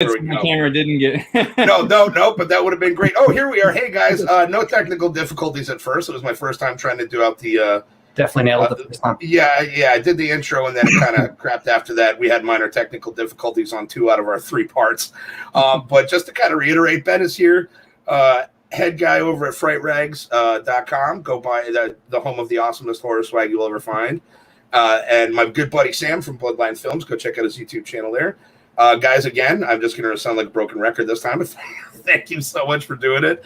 My camera didn't get. No, but that would have been great. Oh, here we are. Hey guys, no technical difficulties at first. It was my first time trying to do out the. Definitely nailed it the first time. Yeah, I did the intro and then it kind of crapped after that. We had minor technical difficulties on 2 out of our 3 parts. But just to kind of reiterate, Ben is here, head guy over at Fright-Rags.com. Go buy the home of the awesomest horror swag you'll ever find. And my good buddy Sam from BloodLine Films. Go check out his YouTube channel there. Guys, again, I'm just going to sound like a broken record this time. Thank you so much for doing it.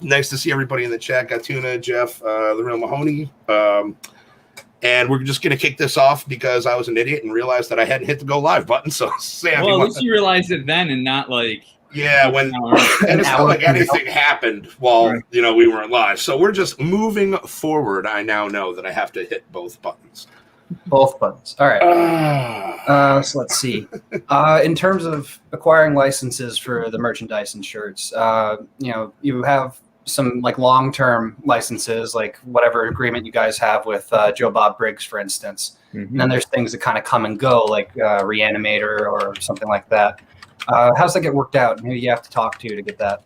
Nice to see everybody in the chat. Got Tuna, Jeff, the real Mahoney. And we're just going to kick this off because I was an idiot and realized that I hadn't hit the go live button. So, Sam, well, at least you realized it then and not like. Yeah, when and it's not like anything happened while we weren't live. So we're just moving forward. I now know that I have to hit both buttons. Both buttons. All right. So let's see. In terms of acquiring licenses for the merchandise and shirts, you have some like long-term licenses, like whatever agreement you guys have with Joe Bob Briggs, for instance. Mm-hmm. And then there's things that kind of come and go, like Reanimator or something like that. How's that get worked out? Who do you have to talk to get that?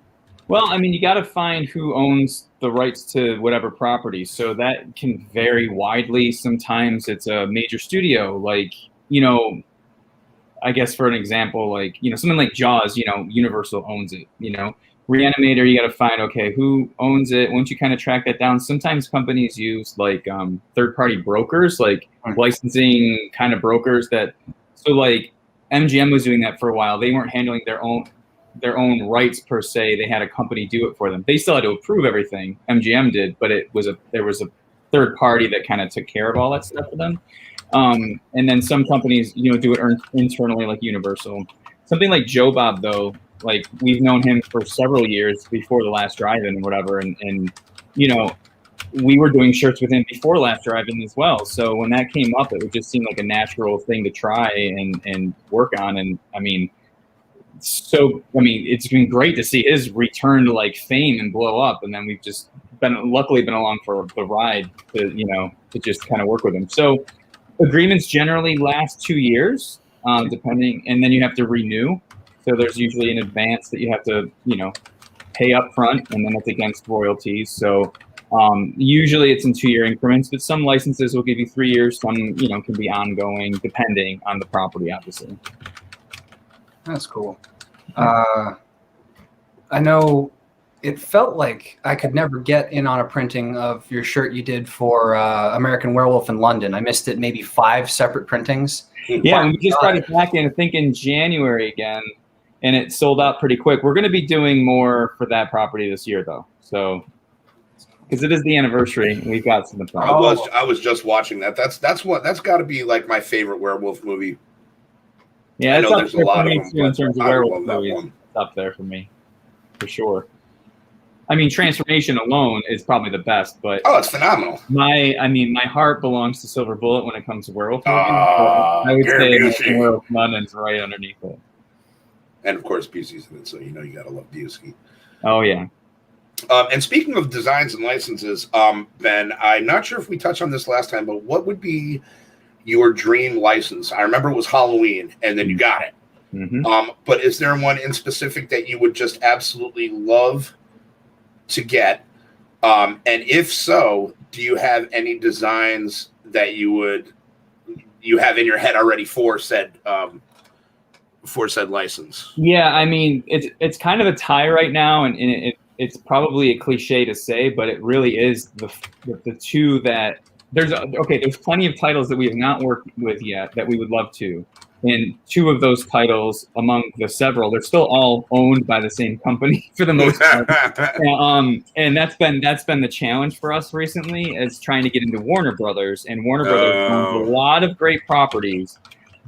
Well, I mean, you got to find who owns the rights to whatever property. So that can vary widely. Sometimes it's a major studio, like, I guess for an example, like, something like Jaws, Universal owns it, Reanimator, you got to find, okay, who owns it? Once you kind of track that down, sometimes companies use like third-party brokers, like licensing kind of brokers so like MGM was doing that for a while. They weren't handling their own rights per se. They had a company do it for them. They still had to approve everything. MGM did, but there was a third party that kind of took care of all that stuff for them. And then some companies, do it internally, like Universal. Something like Joe Bob, though, like we've known him for several years before the last drive-in and whatever, and we were doing shirts with him before last drive-in as well. So when that came up, it would just seem like a natural thing to try and work on. And it's been great to see his return to like fame and blow up. And then we've just luckily been along for the ride to just kind of work with him. So agreements generally last 2 years, depending, and then you have to renew. So there's usually an advance that you have to, pay up front, and then it's against royalties. So usually it's in 2-year increments, but some licenses will give you 3 years. Some, can be ongoing depending on the property, obviously. That's cool. I know it felt like I could never get in on a printing of your shirt you did for American Werewolf in London. I missed it maybe 5 separate printings. Yeah, and we just brought it back in, I think in January again, and it sold out pretty quick. We're going to be doing more for that property this year, though. So, because it is the anniversary, we've got some. I was just watching that. That's got to be like my favorite werewolf movie. Yeah, it's up there for me too in terms of werewolf movies. It's up there for me, for sure. I mean, Transformation alone is probably the best, but it's phenomenal. My heart belongs to Silver Bullet when it comes to werewolf movies. I would say Werewolf London's right underneath it. And of course, Busey's in it, so you gotta love Busey. Oh yeah. And speaking of designs and licenses, Ben, I'm not sure if we touched on this last time, but what would be your dream license? I remember it was Halloween, and then you got it. Mm-hmm. But is there one in specific that you would just absolutely love to get? And if so, do you have any designs that you have in your head already for said license? Yeah, I mean, it's kind of a tie right now, and it's probably a cliche to say, but it really is the two that there's plenty of titles that we have not worked with yet that we would love to. And 2 of those titles among the several, they're still all owned by the same company for the most part. And that's been the challenge for us recently, is trying to get into Warner Brothers. And Warner Brothers owns a lot of great properties.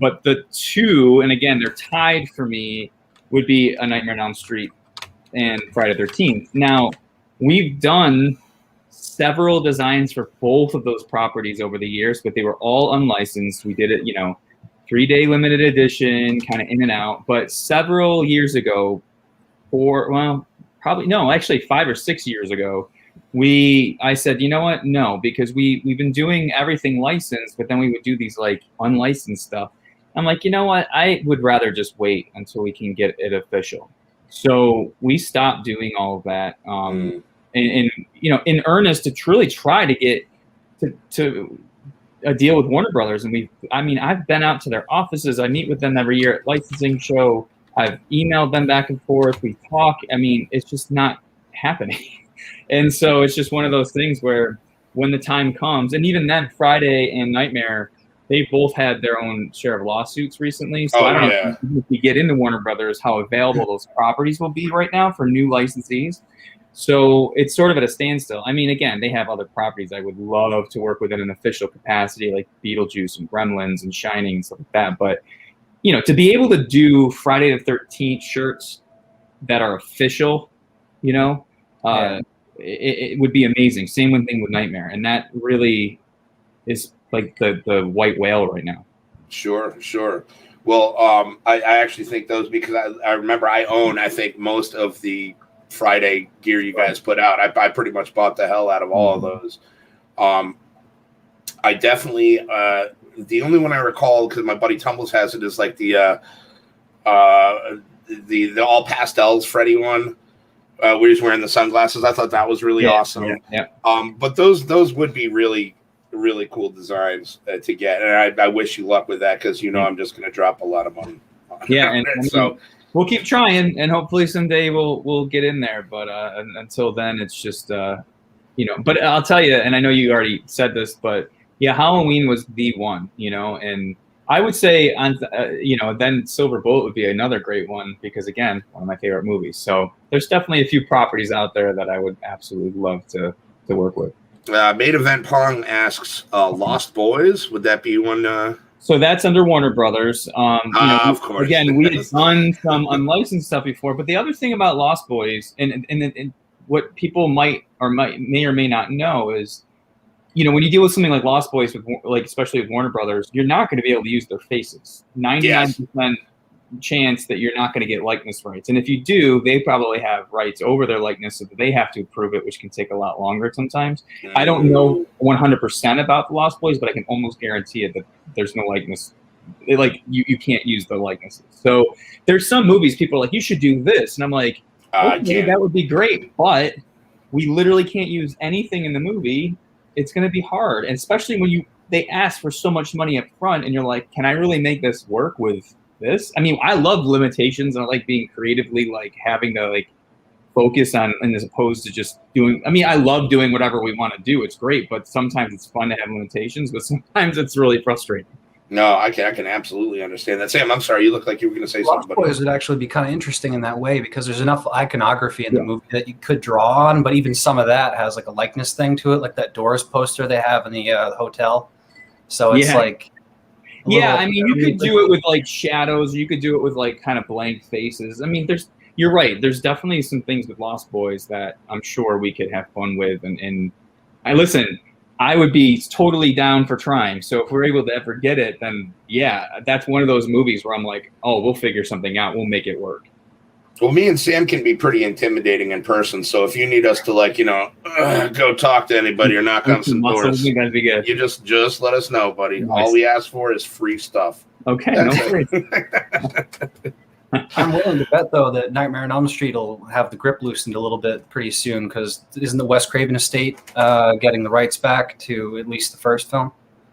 But the 2, and again, they're tied for me, would be A Nightmare on Elm Street and Friday the 13th. Now, we've done several designs for both of those properties over the years, but they were all unlicensed. We did it, 3-day limited edition, kind of in and out. But several years ago, 5 or 6 years ago, I said, you know what? No, because we've been doing everything licensed, but then we would do these like unlicensed stuff. I'm like, you know what? I would rather just wait until we can get it official. So we stopped doing all of that, and you know, in earnest to truly try to get to a deal with Warner Brothers. And I've been out to their offices. I meet with them every year at licensing show. I've emailed them back and forth. We talk. I mean, it's just not happening. And so it's just one of those things where when the time comes, and even then, Friday and Nightmare, they both had their own share of lawsuits recently. So I don't know if we get into Warner Brothers, how available those properties will be right now for new licensees. So it's sort of at a standstill. I mean, again, they have other properties I would love to work with in an official capacity, like Beetlejuice and Gremlins and Shining and stuff like that. But, you know, to be able to do Friday the 13th shirts that are official, you know, it would be amazing. Same thing with Nightmare. And that really is like the white whale right now. Sure. Well, I actually think those, because I remember I own, I think, most of the Friday gear you guys put out. I pretty much bought the hell out of all of those. I definitely, the only one I recall, because my buddy Tumbles has it, is like the all pastels Freddy one, where he's wearing the sunglasses. I thought that was really awesome. Yeah. But those would be really, really cool designs to get. And I wish you luck with that, because, you know, I'm just going to drop a lot of money. And so we'll keep trying, and hopefully someday we'll get in there. But until then, it's just you know. But I'll tell you, and I know you already said this, but yeah, Halloween was the one, you know, and I would say you know, then Silver Bullet would be another great one, because again, one of my favorite movies. So there's definitely a few properties out there that I would absolutely love to work with. Main Event Pong asks, Lost Boys, would that be one? So that's under Warner Brothers. You know, of course. Again, we had done some unlicensed stuff before, but the other thing about Lost Boys, and what people may or may not know is, you know, when you deal with something like Lost Boys, with like especially with Warner Brothers, you're not going to be able to use their faces. 99% chance that you're not going to get likeness rights, and if you do, they probably have rights over their likeness, so that they have to approve it, which can take a lot longer sometimes. I don't know 100% about the Lost Boys, but I can almost guarantee it that there's no likeness. Like you can't use the likenesses. So there's some movies people are like, you should do this, and I'm like, okay, that would be great, but we literally can't use anything in the movie. It's going to be hard, and especially when they ask for so much money up front, and you're like, can I really make this work with this? I mean, I love limitations, and I like being creatively, like having to like focus on, and as opposed to just doing. I mean, I love doing whatever we want to do. It's great, but sometimes it's fun to have limitations, but sometimes it's really frustrating. No, I can absolutely understand that. Sam, I'm sorry, you look like you were going to say something. Lost Boys would actually be kind of interesting in that way, because there's enough iconography in the movie that you could draw on, but even some of that has like a likeness thing to it, like that Doors poster they have in the hotel. So it's like, I mean, you could do it with like shadows, or you could do it with like kind of blank faces. I mean, you're right. There's definitely some things with Lost Boys that I'm sure we could have fun with. And I would be totally down for trying. So if we're able to ever get it, then yeah, that's one of those movies where I'm like, oh, we'll figure something out. We'll make it work. Well, me and Sam can be pretty intimidating in person. So if you need us to, like, you know, go talk to anybody or knock on some doors, that'd be good. You just let us know, buddy. Nice. All we ask for is free stuff. Okay. No worries. I'm willing to bet, though, that Nightmare on Elm Street will have the grip loosened a little bit pretty soon, because isn't the Wes Craven estate getting the rights back to at least the first film?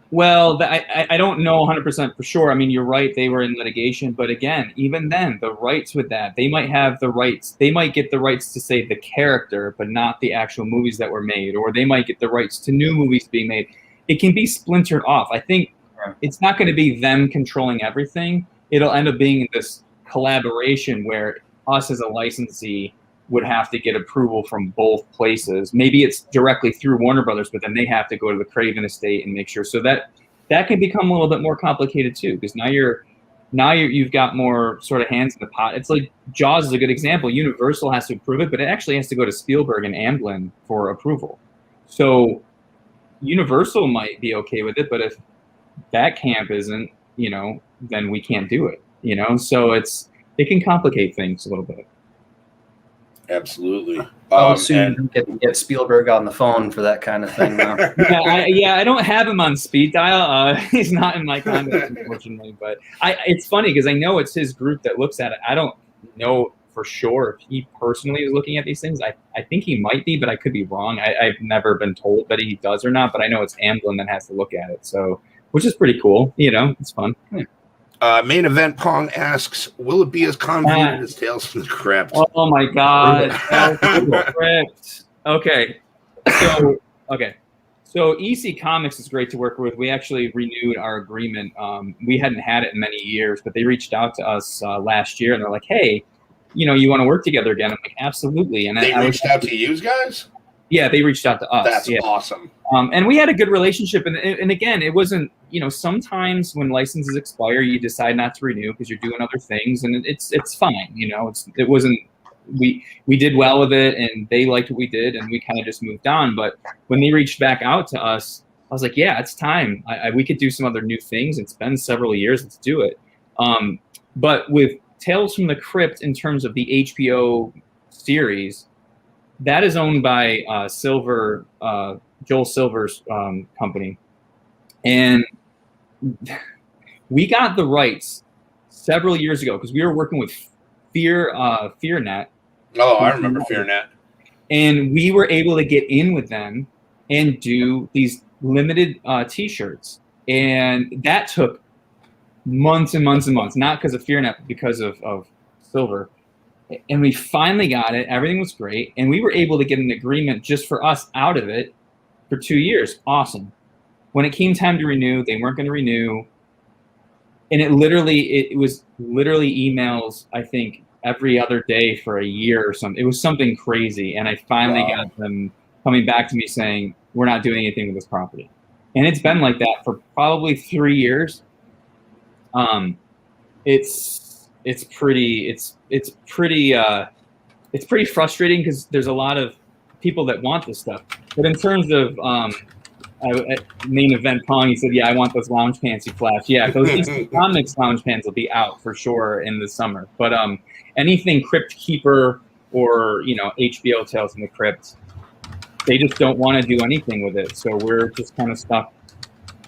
Well, I don't know 100% for sure. I mean, you're right. They were in litigation. But again, even then, the rights with that, they might have the rights. They might get the rights to say the character, but not the actual movies that were made. Or they might get the rights to new movies being made. It can be splintered off. I think it's not going to be them controlling everything. It'll end up being this collaboration where us as a licensee would have to get approval from both places. Maybe it's directly through Warner Brothers, but then they have to go to the Craven estate and make sure. So that can become a little bit more complicated too, because now you've got more sort of hands in the pot. It's like Jaws is a good example. Universal has to approve it, but it actually has to go to Spielberg and Amblin for approval. So Universal might be okay with it, but if that camp isn't, you know, then we can't do it. You know, so it can complicate things a little bit. Absolutely. I'll soon get Spielberg on the phone for that kind of thing. I don't have him on speed dial. He's not in my contacts, unfortunately. But it's funny because I know it's his group that looks at it. I don't know for sure if he personally is looking at these things. I think he might be, but I could be wrong. I've never been told that he does or not, but I know it's Amblin that has to look at it. So, which is pretty cool. It's fun. Yeah. Main Event Pong asks, will it be as convoluted as Tales from the Crypt? Oh my God. Tales from the Crypt. Okay. So EC Comics is great to work with. We actually renewed our agreement. We hadn't had it in many years, but they reached out to us last year and they're like, hey, you want to work together again? I'm like, absolutely. And they reached out to you guys? Yeah, they reached out to us. That's awesome. And we had a good relationship. And again, it wasn't, sometimes when licenses expire, you decide not to renew because you're doing other things, and it's fine. It wasn't, we did well with it, and they liked what we did, and we kind of just moved on. But when they reached back out to us, I was like, yeah, it's time. We could do some other new things. It's been several years. Let's do it. But with Tales from the Crypt, in terms of the HBO series, that is owned by Joel Silver's company. And we got the rights several years ago because we were working with FearNet. Oh, I remember FearNet. And we were able to get in with them and do these limited T-shirts. And that took months and months and months, not because of FearNet, but because of Silver. And we finally got it. Everything was great. And we were able to get an agreement just for us out of it for 2 years. Awesome. When it came time to renew, they weren't going to renew. And it was literally emails, I think, every other day for a year or something. It was something crazy. And I finally got them coming back to me saying, we're not doing anything with this property. And it's been like that for probably 3 years. It's pretty frustrating because there's a lot of people that want this stuff. But in terms of Main Event Pong, he said, yeah, I want those lounge pants you flash. Yeah, those DC Comics lounge pants will be out for sure in the summer. But anything Crypt Keeper or HBO Tales from the Crypt, they just don't want to do anything with it. So we're just kind of stuck,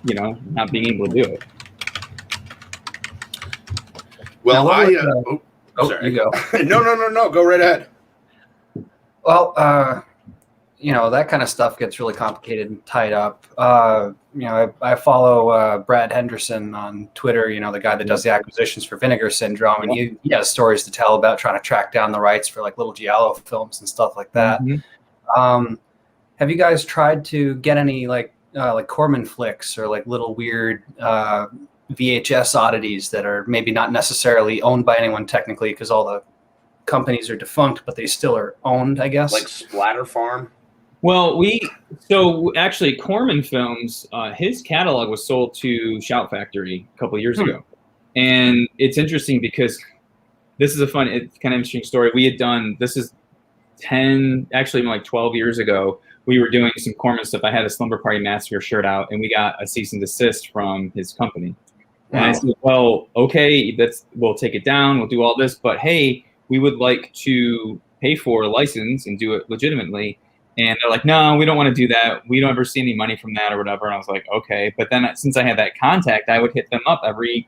not being able to do it. Well, sorry. You go. No. Go right ahead. Well, that kind of stuff gets really complicated and tied up. I follow Brad Henderson on Twitter, the guy that does the acquisitions for Vinegar Syndrome, and he has stories to tell about trying to track down the rights for like little Giallo films and stuff like that. Mm-hmm. Have you guys tried to get any like Corman flicks or like little weird VHS oddities that are maybe not necessarily owned by anyone technically because all the companies are defunct, but they still are owned, I guess? Like Splatter Farm? Well, actually Corman Films, his catalog was sold to Shout Factory a couple of years ago. And it's interesting because this is it's kind of interesting story. We had done, this is 12 years ago, we were doing some Corman stuff. I had a Slumber Party Massacre shirt out, and we got a cease and desist from his company. Wow. And I said, well, okay, we'll take it down, we'll do all this, but hey, we would like to pay for a license and do it legitimately. And they're like, no, we don't want to do that. We don't ever see any money from that or whatever. And I was like, okay. But then since I had that contact, I would hit them up every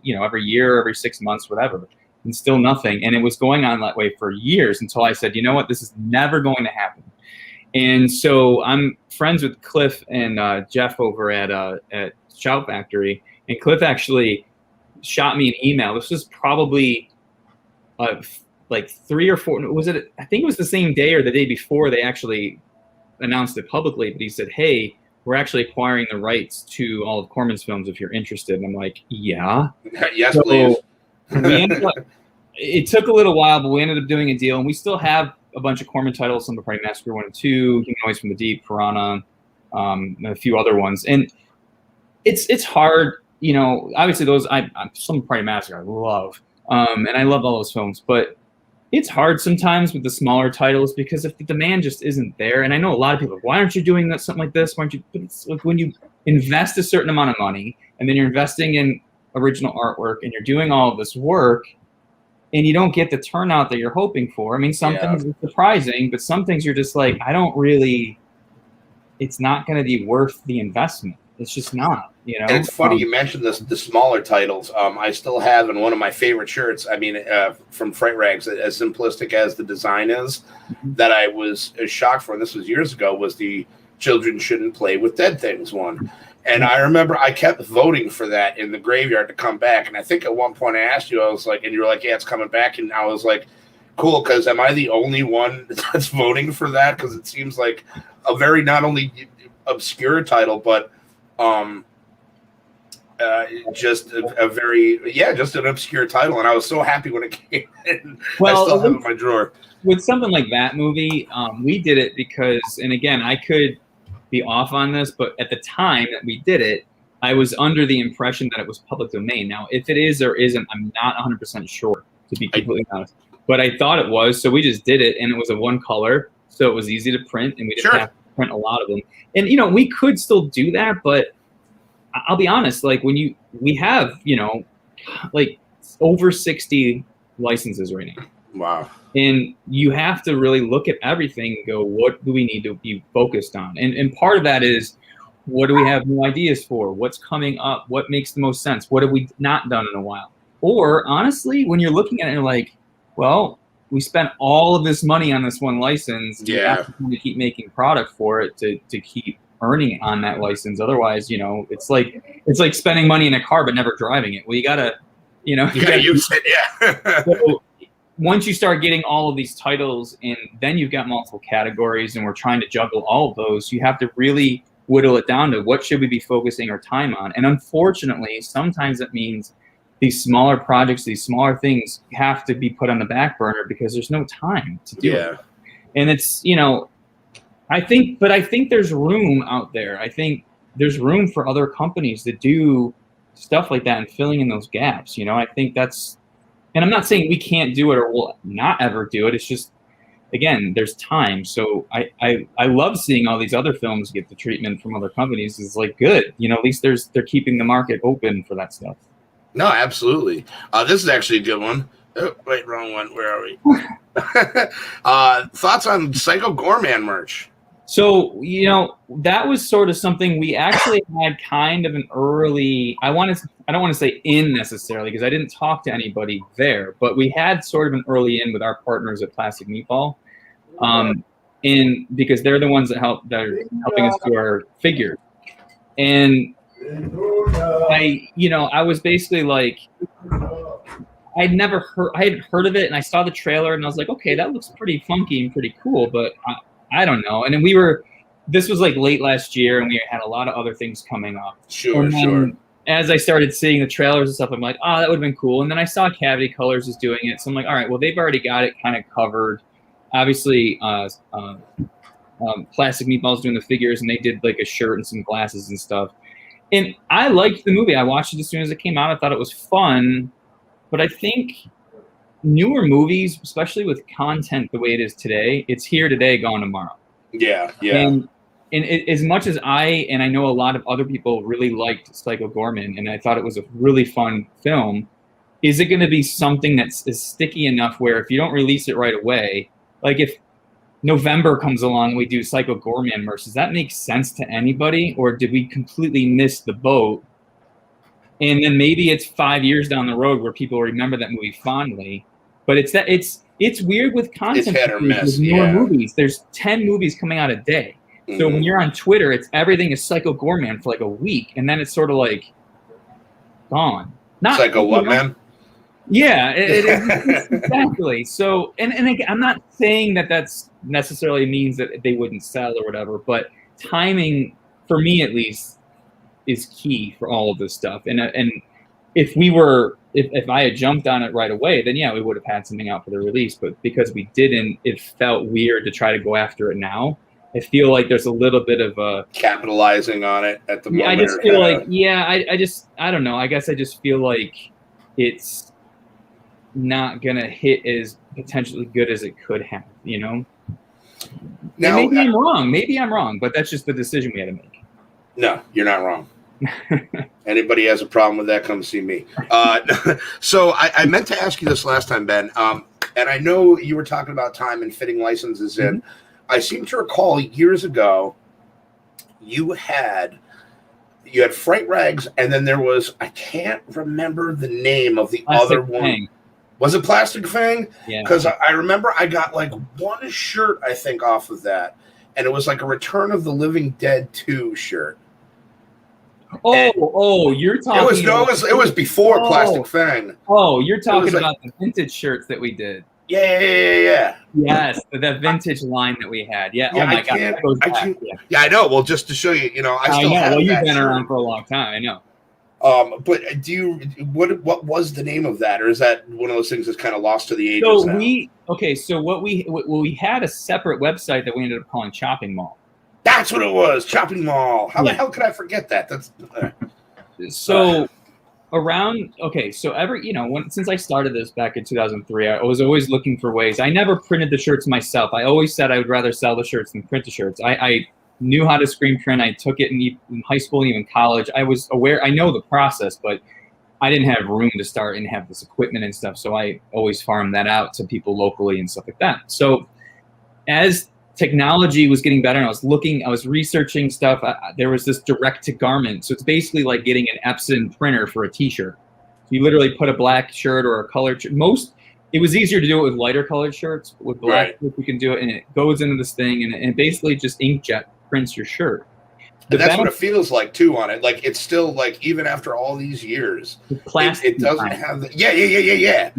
year, every 6 months, whatever, and still nothing. And it was going on that way for years until I said, you know what, this is never going to happen. And so I'm friends with Cliff and Jeff over at Shout Factory. And Cliff actually shot me an email. This was probably like 3 or 4. Was it? I think it was the same day or the day before they actually announced it publicly. But he said, "Hey, we're actually acquiring the rights to all of Corman's films if you're interested." And I'm like, "Yeah, yes, please." It took a little while, but we ended up doing a deal, and we still have a bunch of Corman titles: Slumber Party Massacre 1 and 2, Humanoids from the Deep, Piranha, and a few other ones. And it's hard, Obviously, those Slumber Party Massacre I love, and I love all those films, but it's hard sometimes with the smaller titles because if the demand just isn't there. And I know a lot of people are like, why aren't you doing something like this? Why aren't you? But it's like when you invest a certain amount of money and then you're investing in original artwork and you're doing all of this work, and you don't get the turnout that you're hoping for. I mean, some things are surprising, but some things you're just like, I don't really, it's not going to be worth the investment. It's just not, you know? And it's funny you mentioned the smaller titles. I still have in one of my favorite shirts, I mean, from Fright-Rags, as simplistic as the design is, that I was shocked for, and this was years ago, was the Children Shouldn't Play with Dead Things one. And I remember I kept voting for that in the graveyard to come back. And I think at one point I asked you, I was like, and you were like, yeah, it's coming back. And I was like, cool, because am I the only one that's voting for that? Because it seems like a very not only obscure title, but just a very, just an obscure title. And I was so happy when it came in. Well, I still have it in my drawer. With something like that movie, we did it because, and again, I could be off on this, but at the time that we did it, I was under the impression that it was public domain. Now, if it is or isn't, I'm not 100% sure, to be completely honest. But I thought it was, so we just did it, and it was a one color, so it was easy to print, and we didn't have to print a lot of them. And, you know, we could still do that, but I'll be honest, like we have, you know, like over 60 licenses right now. Wow. And you have to really look at everything and go, what do we need to be focused on? And part of that is, what do we have new ideas for? What's coming up? What makes the most sense? What have we not done in a while? Or honestly, when you're looking at it, you're like, well, we spent all of this money on this one license. You have to keep making product for it to keep earning on that license. Otherwise, you know, it's like spending money in a car but never driving it. Well, you gotta, you know, you gotta use it. Yeah. So, once you start getting all of these titles, and then you've got multiple categories, and we're trying to juggle all of those, you have to really whittle it down to what should we be focusing our time on. And unfortunately, sometimes it means these smaller projects, these smaller things have to be put on the back burner because there's no time to do it. And it's, you know, I think there's room out there. I think there's room for other companies to do stuff like that and filling in those gaps. You know, I think that's, and I'm not saying we can't do it or we'll not ever do it. It's just, again, there's time. So I love seeing all these other films get the treatment from other companies. It's like, good. You know, at least they're keeping the market open for that stuff. No, absolutely. This is actually a good one. Oh, wait, wrong one. Where are we? Thoughts on Psycho Gourmand merch? So, you know, that was sort of something we actually had kind of an early, I don't want to say in necessarily because I didn't talk to anybody there, but we had sort of an early in with our partners at Plastic Meatball. And because they're the ones that are helping us do our figures. And I was basically like, I had heard of it, and I saw the trailer and I was like, okay, that looks pretty funky and pretty cool, but I don't know. And then this was like late last year, and we had a lot of other things coming up. Sure. As I started seeing the trailers and stuff, I'm like, oh, that would have been cool. And then I saw Cavity Colors is doing it. So I'm like, all right, well, they've already got it kind of covered. Obviously, Plastic Meatball's doing the figures, and they did like a shirt and some glasses and stuff. And I liked the movie. I watched it as soon as it came out. I thought it was fun. But I think newer movies, especially with content the way it is today, it's here today, gone tomorrow. Yeah. And as much as I know a lot of other people really liked Psycho Gourmand, and I thought it was a really fun film, is it going to be something that's sticky enough where if you don't release it right away, like if November comes along and we do Psycho Gourmand merch, does that make sense to anybody? Or did we completely miss the boat? And then maybe it's 5 years down the road where people remember that movie fondly. But it's weird with content. It's hit or miss, with newer movies. There's 10 movies coming out a day. So when you're on Twitter, everything is Psycho Gourmand for like a week, and then it's sort of like gone. Not Psycho what, man? Yeah, it is exactly. So, and again, I'm not saying that that's necessarily means that they wouldn't sell or whatever, but timing, for me at least, is key for all of this stuff. And if I had jumped on it right away, then yeah, we would have had something out for the release. But because we didn't, it felt weird to try to go after it now. I feel like there's a little bit of a capitalizing on it at the moment. I just feel like, I don't know. I guess I just feel like it's not gonna hit as potentially good as it could have, you know. Now, maybe I'm wrong, but that's just the decision we had to make. No, you're not wrong. Anybody has a problem with that, come see me. So I meant to ask you this last time, Ben, and I know you were talking about time and fitting licenses in. Mm-hmm. I seem to recall years ago you had Fright-Rags, and then there was, I can't remember the name of the Plastic other one. Fang. Was it Plastic Fang? Yeah. Because I remember I got like one shirt, I think, off of that, and it was like a Return of the Living Dead 2 shirt. You're talking. It was before Plastic Fang. Oh, you're talking about the vintage shirts that we did. Yeah. Yes, the vintage line that we had. Yeah. Oh my God. Yeah, I know. Well, just to show you, I still have that. Well, you've been around for a long time. I know. But what was the name of that, or is that one of those things that's kind of lost to the ages now? So we had a separate website that we ended up calling Chopping Mall. That's what it was, Chopping Mall. How the hell could I forget that? That's so around. So since I started this back in 2003, I was always looking for ways. I never printed the shirts myself. I always said I would rather sell the shirts than print the shirts. I knew how to screen print. I took it in high school and even college. I was aware. I know the process, but I didn't have room to start and have this equipment and stuff. So I always farmed that out to people locally and stuff like that. So as technology was getting better and I was researching stuff, there was this direct to garment. So it's basically like getting an Epson printer for a t-shirt. So you literally put a black shirt or a colored shirt. It was easier to do it with lighter colored shirts. With black, we can do it, and it goes into this thing, and it basically just inkjet prints your shirt. And that's what it feels like too on it. Like it's still like even after all these years, it doesn't have the yeah.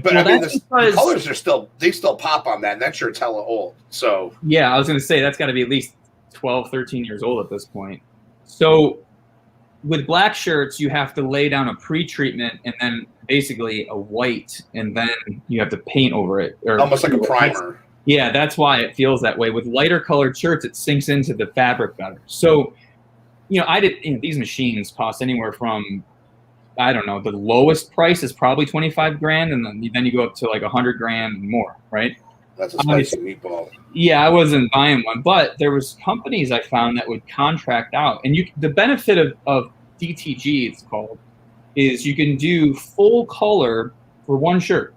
But I mean, the colors are still pop on that, and that shirt's hella old. So yeah, I was gonna say that's got to be at least 12, 13 years old at this point. So with black shirts, you have to lay down a pre-treatment and then basically a white, and then you have to paint over it, or almost like a primer. Yeah, that's why it feels that way. With lighter colored shirts, it sinks into the fabric better. So, these machines cost anywhere from, I don't know, the lowest price is probably $25,000, and then you go up to like $100,000 and more, right? That's a spicy meatball. Yeah, I wasn't buying one, but there was companies I found that would contract out, and the benefit of DTG, it's called, is you can do full color for one shirt,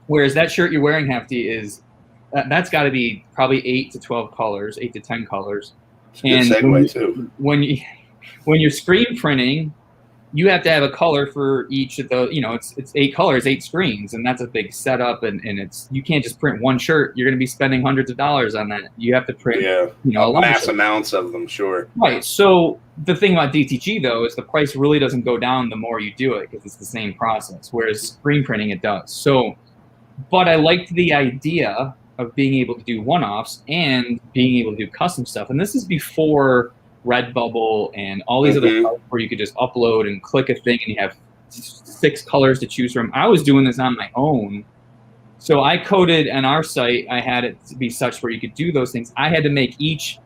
whereas that shirt you're wearing, Hefty, that's got to be probably 8 to 12 colors, 8 to 10 colors. It's a good segue too. When you're screen printing, you have to have a color for each of the, it's 8 colors, 8 screens, and that's a big setup. And you can't just print one shirt. You're going to be spending hundreds of dollars on that. You have to print, mass amounts of them, sure. Right. So the thing about DTG though is the price really doesn't go down the more you do it because it's the same process. Whereas screen printing, it does. So, but I liked the idea of being able to do one-offs and being able to do custom stuff. And this is before Redbubble and all these other sites where you could just upload and click a thing and you have 6 colors to choose from. I was doing this on my own. So I coded on our site, I had it to be such where you could do those things. I had to make each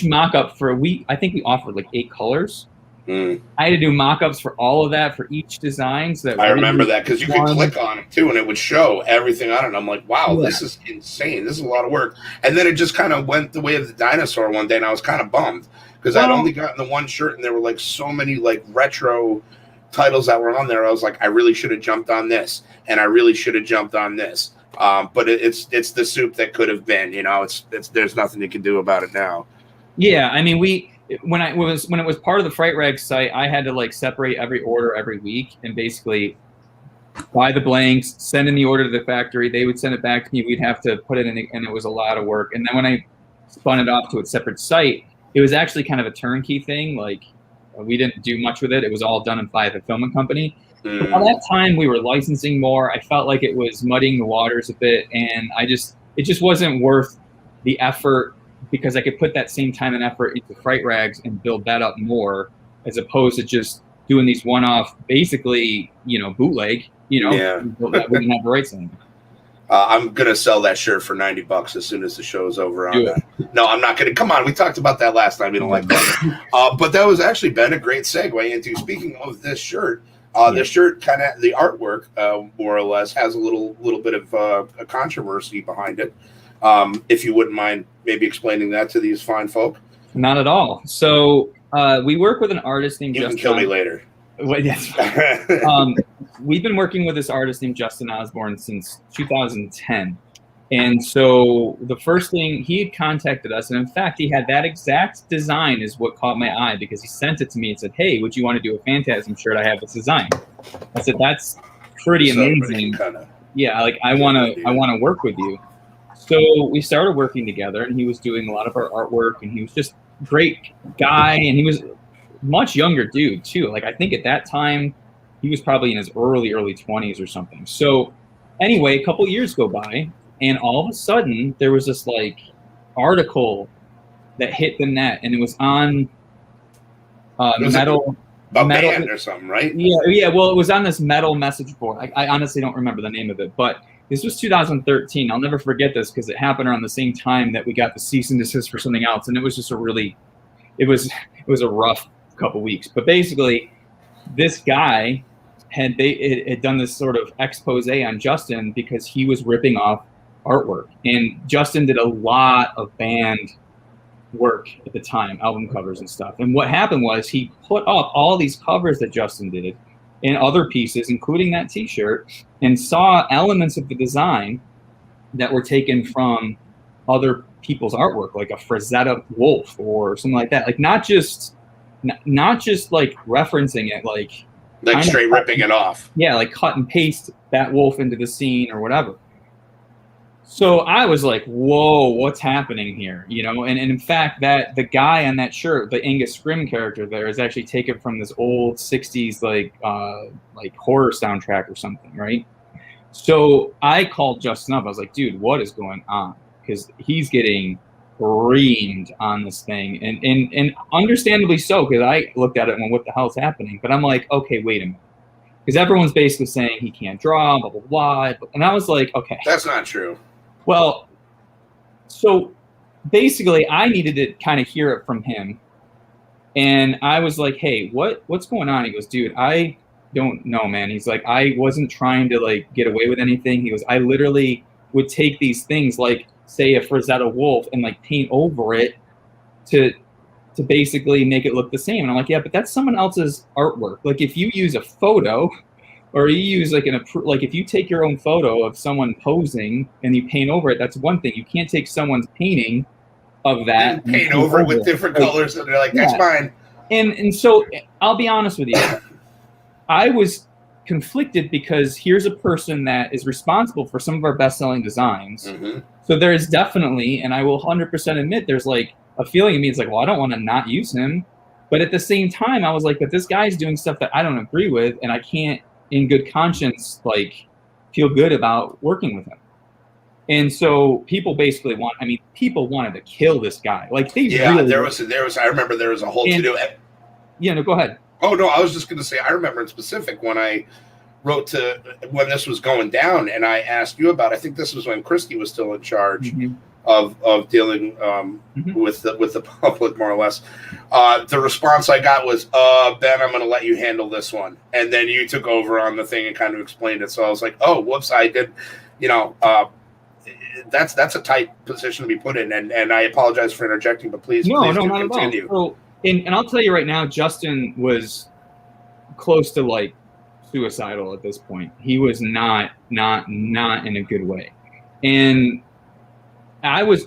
mock-up for a week. I think we offered like 8 colors. I had to do mock-ups for all of that for each design. So that I remember that because you could click on it too and it would show everything on it. I'm like, wow, This is insane. This is a lot of work. And then it just kind of went the way of the dinosaur one day, and I was kind of bummed because I'd only gotten the one shirt and there were like so many like retro titles that were on there. I was like, I really should have jumped on this, and I really should have jumped on this. But it's the soup that could have been. There's nothing you can do about it now. Yeah, I mean when it was part of the Fright-Rags site, I had to like separate every order every week and basically buy the blanks, send in the order to the factory. They would send it back to me. We'd have to put it in, and it was a lot of work. And then when I spun it off to a separate site, it was actually kind of a turnkey thing. Like we didn't do much with it. It was all done by the filming company. But by that time, we were licensing more. I felt like it was muddying the waters a bit, and it just wasn't worth the effort, because I could put that same time and effort into Fright-Rags and build that up more, as opposed to just doing these one-off, basically, bootleg. Yeah. We didn't have the rights anymore. I'm gonna sell that shirt for $90 as soon as the show's over. On that. No, I'm not gonna. Come on, we talked about that last time. We don't like that. But that was actually been a great segue into speaking of this shirt. This shirt, kind of the artwork, more or less, has a little bit of a controversy behind it. If you wouldn't mind maybe explaining that to these fine folk. Not at all. So we work with an artist named You Justin. can kill me later. Well, yes. We've been working with this artist named Justin Osborne since 2010. And so the first thing, he had contacted us, and in fact, he had that exact design is what caught my eye, because he sent it to me and said, hey, would you want to do a Phantasm shirt? I have this design. I said, that's pretty amazing. Yeah, like I want to work with you. So we started working together, and he was doing a lot of our artwork, and he was just a great guy, and he was much younger dude too. Like I think at that time he was probably in his early 20s or something. So anyway, a couple years go by, and all of a sudden there was this like article that hit the net, and it was on metal band or something, right? Yeah. Well, it was on this metal message board. I honestly don't remember the name of it, but this was 2013. I'll never forget this because it happened around the same time that we got the cease and desist for something else, and it was just it was a rough couple weeks. But basically, this guy had done this sort of expose on Justin because he was ripping off artwork, and Justin did a lot of band work at the time, album covers and stuff. And what happened was he put up all these covers that Justin did and other pieces, including that T-shirt, and saw elements of the design that were taken from other people's artwork, like a Frazetta wolf or something like that. Like not just like referencing it, like straight ripping it off. Yeah, like cut and paste that wolf into the scene or whatever. So I was like, whoa, what's happening here? You know, and in fact, that the guy on that shirt, the Angus Scrim character there, is actually taken from this old 60s like horror soundtrack or something, right? So I called Justin up. I was like, dude, what is going on? Because he's getting reamed on this thing, and understandably so, because I looked at it and went, what the hell's happening? But I'm like, okay, wait a minute. Because everyone's basically saying he can't draw, blah, blah, blah. And I was like, okay. That's not true. Well, so basically I needed to kind of hear it from him. And I was like, hey, what's going on? He goes, dude, I don't know, man. He's like, I wasn't trying to like get away with anything. He goes, I literally would take these things like, say, a Frazetta wolf and like paint over it to basically make it look the same. And I'm like, yeah, but that's someone else's artwork. Like if you use a photo, or you use like if you take your own photo of someone posing and you paint over it, that's one thing. You can't take someone's painting of that and paint over it with different colors, and they're like, that's mine. And so I'll be honest with you, I was conflicted because here's a person that is responsible for some of our best-selling designs. Mm-hmm. So there is definitely, and I will 100% admit, there's like a feeling in me. It's like, well, I don't want to not use him, but at the same time, I was like, but this guy's doing stuff that I don't agree with, and I can't, in good conscience, like feel good about working with him. And so people basically people wanted to kill this guy. Like they really there was I remember there was a whole to-do. Yeah, no, go ahead. Oh no, I was just going to say, I remember in specific when I wrote when this was going down, and I asked you about, I think this was when Christy was still in charge. Mm-hmm. Of dealing mm-hmm. with the public, more or less. The response I got was, Ben, I'm going to let you handle this one. And then you took over on the thing and kind of explained it. So I was like, oh, whoops, I did, that's a tight position to be put in. And I apologize for interjecting, but please not continue. At all. So, and I'll tell you right now, Justin was close to like suicidal at this point. He was not in a good way. And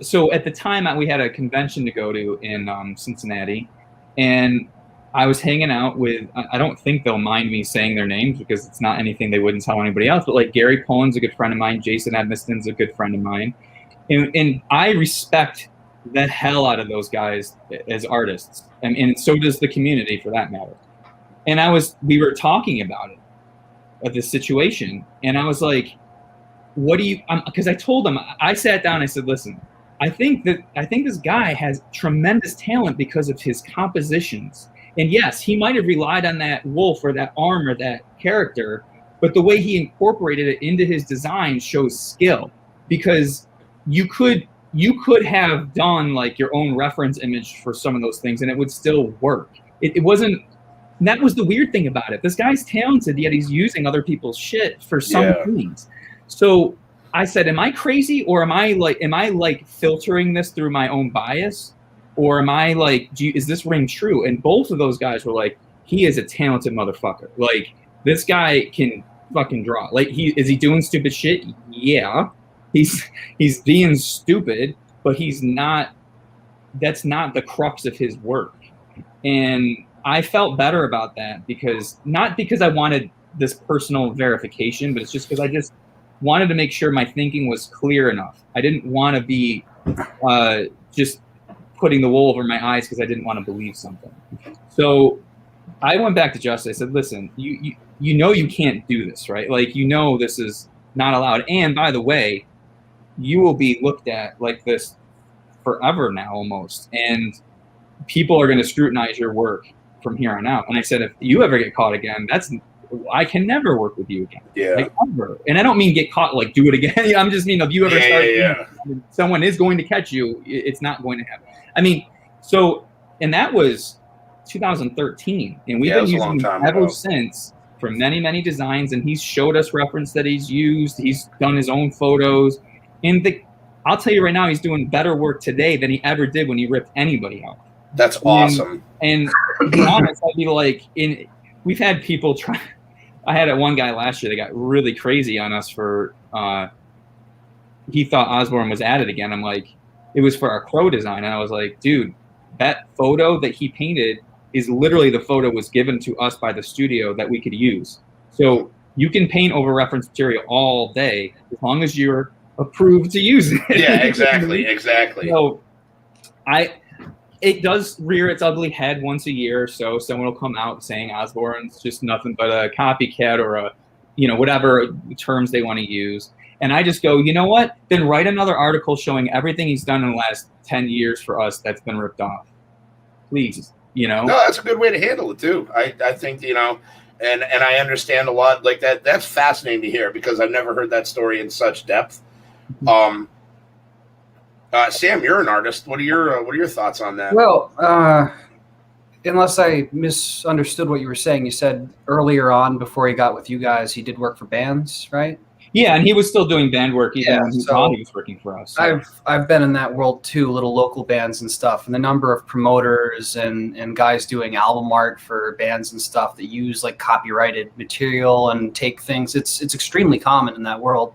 so at the time we had a convention to go to in Cincinnati, and I was hanging out with, I don't think they'll mind me saying their names because it's not anything they wouldn't tell anybody else, but like Gary Poland's a good friend of mine, Jason Edmiston's a good friend of mine, and I respect the hell out of those guys as artists, and so does the community for that matter. And we were talking about it, of this situation, and I was like, what do you, because I told him, I sat down and I said, listen, I think this guy has tremendous talent because of his compositions. And yes, he might have relied on that wolf or that arm or that character, but the way he incorporated it into his design shows skill, because you could have done like your own reference image for some of those things and it would still work. It wasn't, and that was the weird thing about it. This guy's talented, yet he's using other people's shit for some things. So I said, am I crazy, or am I like filtering this through my own bias? or am I like, is this ring true? And both of those guys were like, he is a talented motherfucker. Like, this guy can fucking draw. Like, is he doing stupid shit? Yeah, he's being stupid, but he's not. That's not the crux of his work. And I felt better about that not because I wanted this personal verification, but it's just because I just wanted to make sure my thinking was clear enough. I didn't want to be just putting the wool over my eyes because I didn't want to believe something. So I went back to Justin. I said, listen, you know you can't do this, right? Like, you know this is not allowed. And by the way, you will be looked at like this forever now almost. And people are going to scrutinize your work from here on out. And I said, if you ever get caught again, I can never work with you again. Yeah. Like, ever. And I don't mean get caught, like do it again. I'm just mean if you ever start, someone is going to catch you. It's not going to happen. I mean, so, and that was 2013. And we've been using it ever since for many, many designs. And he's showed us reference that he's used. He's done his own photos. And I'll tell you right now, he's doing better work today than he ever did when he ripped anybody out. That's awesome. And to be honest, I'd be like, we've had people try. I had one guy last year that got really crazy on us for, he thought Osborne was at it again. I'm like, it was for our crow design. And I was like, dude, that photo that he painted is literally the photo was given to us by the studio that we could use. So you can paint over reference material all day as long as you're approved to use it. Yeah, exactly. So it does rear its ugly head once a year or so. Someone will come out saying Osborne's just nothing but a copycat or a, whatever terms they want to use. And I just go, you know what? Then write another article showing everything he's done in the last 10 years for us that's been ripped off. Please, No, that's a good way to handle it too. I think, and I understand a lot like that. That's fascinating to hear because I've never heard that story in such depth. Sam, you're an artist. What are your thoughts on that? Well, unless I misunderstood what you were saying, you said earlier on before he got with you guys, he did work for bands, right? Yeah, and he was still doing band work even when he thought he was working for us. So. I've been in that world too, little local bands and stuff, and the number of promoters and guys doing album art for bands and stuff that use like copyrighted material and take things. It's extremely common in that world,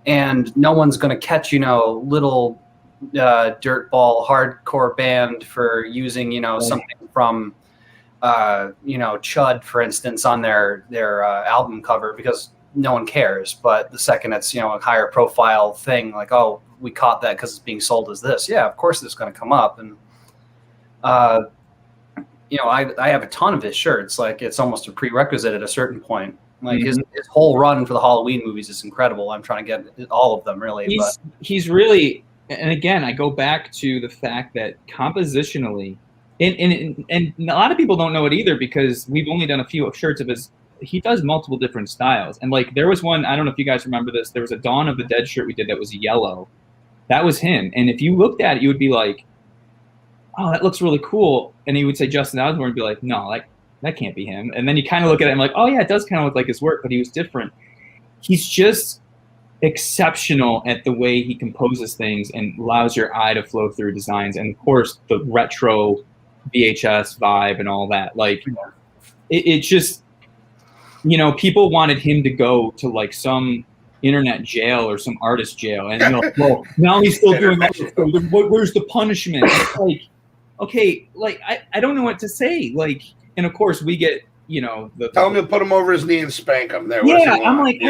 and no one's going to catch little dirtball hardcore band for using something from Chud, for instance, on their album cover because no one cares. But the second it's a higher profile thing, like, oh, we caught that because it's being sold as this, of course it's going to come up. And I have a ton of his shirts. Like, it's almost a prerequisite at a certain point. Like his whole run for the Halloween movies is incredible. I'm trying to get all of them really. He's really, and again, I go back to the fact that compositionally, and a lot of people don't know it either because we've only done a few shirts of his. He does multiple different styles. And like, there was one, I don't know if you guys remember this, there was a Dawn of the Dead shirt we did that was yellow. That was him. And if you looked at it, you would be like, oh, that looks really cool. And he would say Justin Osborne and be like, no, that can't be him. And then you kind of look at it and like, oh yeah, it does kind of look like his work, but he was different. He's just exceptional at the way he composes things and allows your eye to flow through designs. And of course, the retro VHS vibe and all that. Like, it just, people wanted him to go to like some internet jail or some artist jail. And well, now he's still doing that. Where's the punishment? It's like, okay, like, I don't know what to say. Like, and of course we get, tell him to put him over his knee and spank him. There, yeah, I'm like,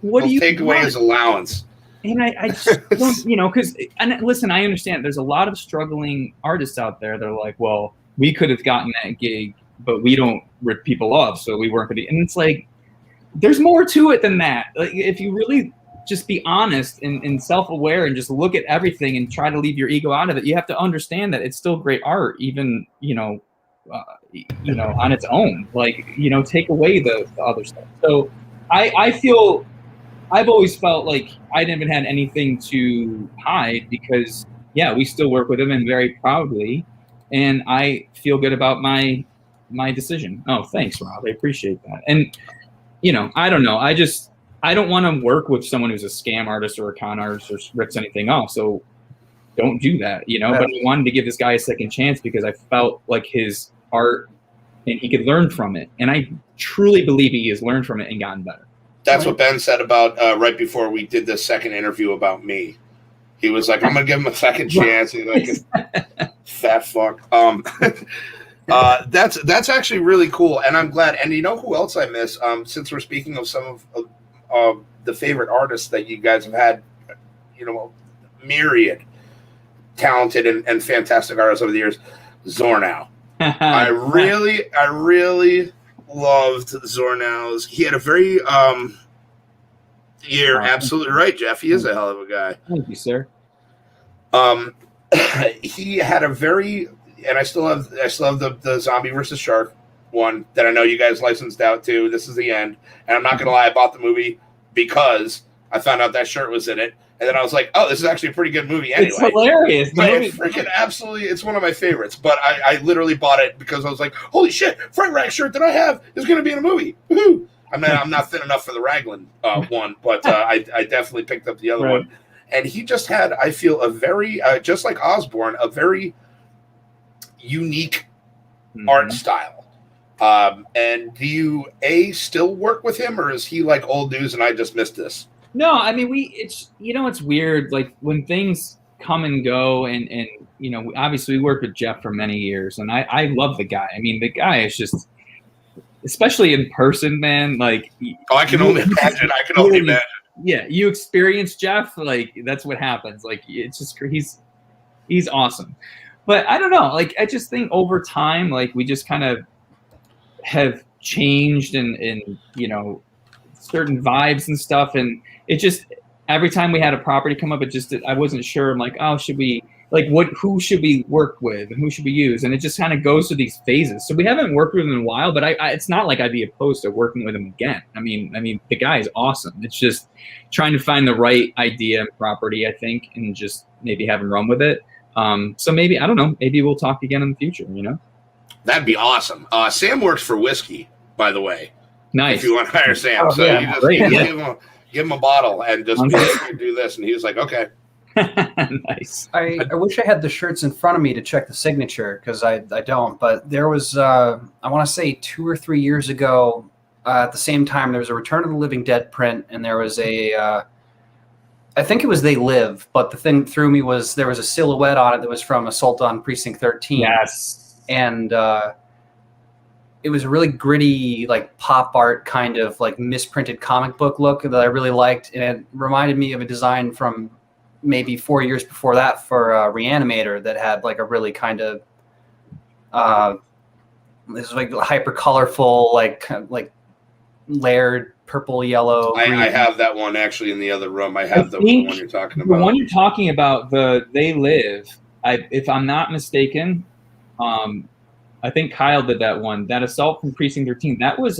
what do you take away his allowance? And I just don't, because, and listen, I understand there's a lot of struggling artists out there that are like, well, we could have gotten that gig, but we don't rip people off, so we weren't going to. And it's like, there's more to it than that. Like, if you really just be honest and self-aware and just look at everything and try to leave your ego out of it, you have to understand that it's still great art, even on its own. Like, take away the other stuff. So I feel, I've always felt like I never had anything to hide because, we still work with him and very proudly, and I feel good about my decision. Oh, thanks, Rob. I appreciate that. And I don't know. I don't want to work with someone who's a scam artist or a con artist or rips anything off. So don't do that, you know. But I wanted to give this guy a second chance because I felt like his art and he could learn from it, and I truly believe he has learned from it and gotten better. That's what Ben said about right before we did the second interview about me. He was like, "I'm gonna give him a second chance." He's like, "Fat fuck." That's actually really cool, and I'm glad. And you know who else I miss? Since we're speaking of some of the favorite artists that you guys have had, you know, myriad talented and fantastic artists over the years, Zornow. I really loved Zornow's. He had a very you're absolutely right, Jeff. He is a hell of a guy. Thank you, sir. He had a very, and I still have the zombie versus shark one that I know you guys licensed out to. This is the end, and I'm not gonna lie, I bought the movie because I found out that shirt was in it, and then I was like, oh, this is actually a pretty good movie anyway. It's hilarious. It's freaking absolutely, it's one of my favorites. But I literally bought it because I was like, holy shit, Fright-Rags shirt that I have is going to be in a movie. Woohoo! I mean, I'm not thin enough for the Raglan one, but I definitely picked up the other one. And he just had, I feel, a very, just like Osborne, a very unique art style. And do you, still work with him, or is he like old news and I just missed this? No, I mean, it's, you know, it's weird. Like when things come and go and, you know, obviously we worked with Jeff for many years and I love the guy. I mean, the guy is just, especially in person, man, like. Oh, I can only imagine. I can only imagine. Yeah. You experience Jeff, like that's what happens. Like it's just, he's awesome. But I don't know, like, I just think over time, like we just kind of have changed and, you know, certain vibes and stuff. And it just, every time we had a property come up, it just, I wasn't sure. I'm like, oh, should we, like, who should we work with and who should we use? And it just kind of goes through these phases. So we haven't worked with him in a while, but it's not like I'd be opposed to working with him again. I mean, the guy is awesome. It's just trying to find the right idea and property, I think, and just maybe have him run with it. So maybe, I don't know, maybe we'll talk again in the future, you know? That'd be awesome. Sam works for whiskey, by the way. Nice. If you want to hire Sam. Oh, so yeah, you just great, give him a bottle and just be like, do this. And he was like, okay. Nice. I wish I had the shirts in front of me to check the signature because I don't. But there was, I want to say 2 or 3 years ago, at the same time, there was a Return of the Living Dead print, and there was a, I think it was They Live, but the thing that threw me was there was a silhouette on it that was from Assault on Precinct 13. Yes. And it was a really gritty, like pop art kind of like misprinted comic book look that I really liked. And it reminded me of a design from maybe 4 years before that for Reanimator that had like a really kind of, this was like hyper colorful, like layered purple, yellow. I have that one actually in the other room. I have the one you're talking about. The one you're talking about, the They Live, if I'm not mistaken, I think Kyle did that one. That Assault from Precinct 13. That was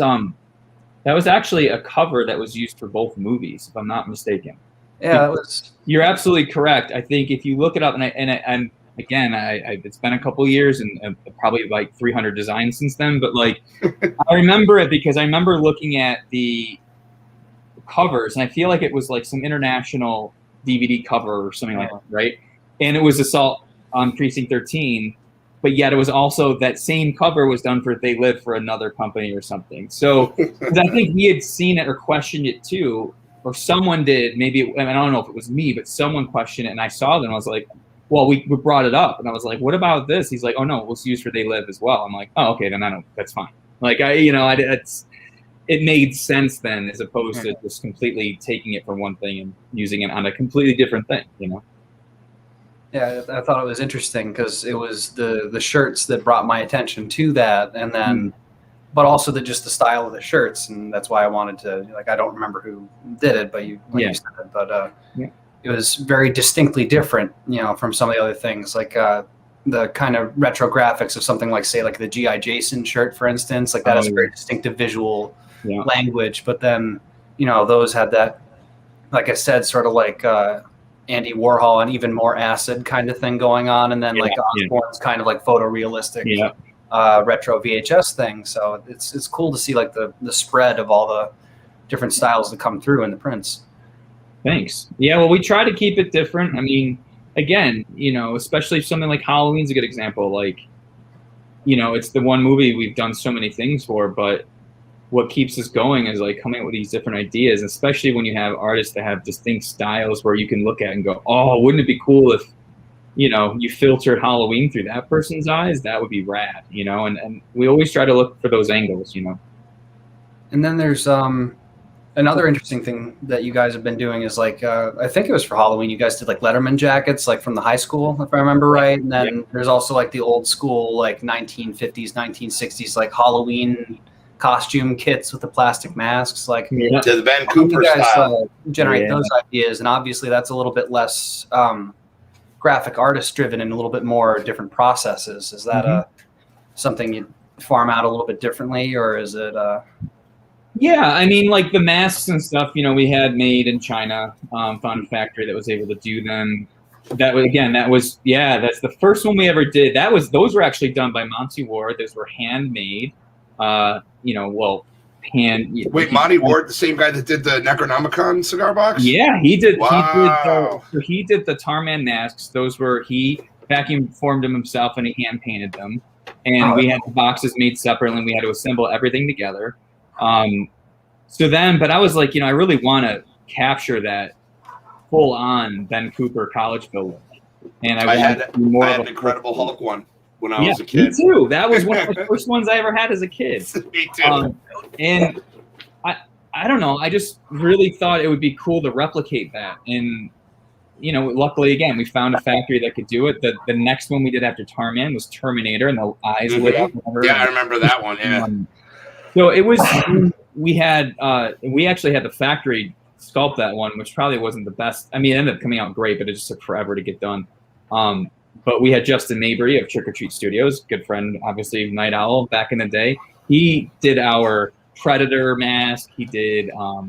actually a cover that was used for both movies, if I'm not mistaken. Yeah, that was. You're absolutely correct. I think if you look it up, and again, it's been a couple years and probably like 300 designs since then. But like, I remember it because I remember looking at the covers, and I feel like it was like some international DVD cover or something like that, right? And it was Assault on Precinct 13. But yet it was also that same cover was done for They Live for another company or something. So I think we had seen it or questioned it too, or someone did. Maybe, I don't know if it was me, but someone questioned it, and I saw them. I was like, well, we brought it up, and I was like, what about this? He's like, oh no, it's used for They Live as well. I'm like, oh okay, then that's fine. Like it made sense then, as opposed to just completely taking it for one thing and using it on a completely different thing, you know. Yeah, I thought it was interesting because it was the shirts that brought my attention to that, and then, but also just the style of the shirts, and that's why I wanted to, like, I don't remember who did it, but you said it, but it was very distinctly different, you know, from some of the other things, like the kind of retro graphics of something like, say, like the G.I. Jason shirt, for instance, like that has a very distinctive visual language, but then, you know, those had that, like I said, sort of like Andy Warhol and even more acid kind of thing going on, and then like Osborne's kind of like photorealistic retro VHS thing. So it's cool to see like the spread of all the different styles that come through in the prints. Thanks. Yeah, well, we try to keep it different. I mean, again, you know, especially something like Halloween's a good example. Like, you know, it's the one movie we've done so many things for, but what keeps us going is like coming up with these different ideas, especially when you have artists that have distinct styles where you can look at and go, oh, wouldn't it be cool if, you know, you filtered Halloween through that person's eyes? That would be rad, you know, and we always try to look for those angles, you know. And then there's another interesting thing that you guys have been doing is like I think it was for Halloween. You guys did like Letterman jackets, like from the high school, if I remember right. And then there's also like the old school, like 1950s, 1960s, like Halloween costume kits with the plastic masks. Like the Ben Cooper you guys, style. Generate those ideas, and obviously that's a little bit less graphic artist driven and a little bit more different processes. Is that something you farm out a little bit differently, or is it? Yeah, I mean, like the masks and stuff, you know, we had made in China, found a factory that was able to do them. That was, again, that's the first one we ever did. Those were actually done by Monty Ward. Those were handmade, you know, Wait, Monty Ward, the same guy that did the Necronomicon cigar box? Yeah, he did. Wow. He did the Tarman masks. Those were, he vacuum formed them himself and he hand painted them. And we had the boxes made separately and we had to assemble everything together. So then, but I was like, you know, I really want to capture that full on Ben Cooper college building. And I had an Incredible Hulk one when I was a kid. Me too. That was one of the first ones I ever had as a kid. Me too. And I don't know. I just really thought it would be cool to replicate that. And, you know, luckily, again, we found a factory that could do it. The next one we did after Tarman was Terminator, and the eyes lit up. Yeah, I remember that one. Yeah. So it was, we actually had the factory sculpt that one, which probably wasn't the best. I mean, it ended up coming out great, but it just took forever to get done. But we had Justin Mabry of Trick or Treat Studios, good friend, obviously, Night Owl back in the day. He did our Predator mask. He did, oh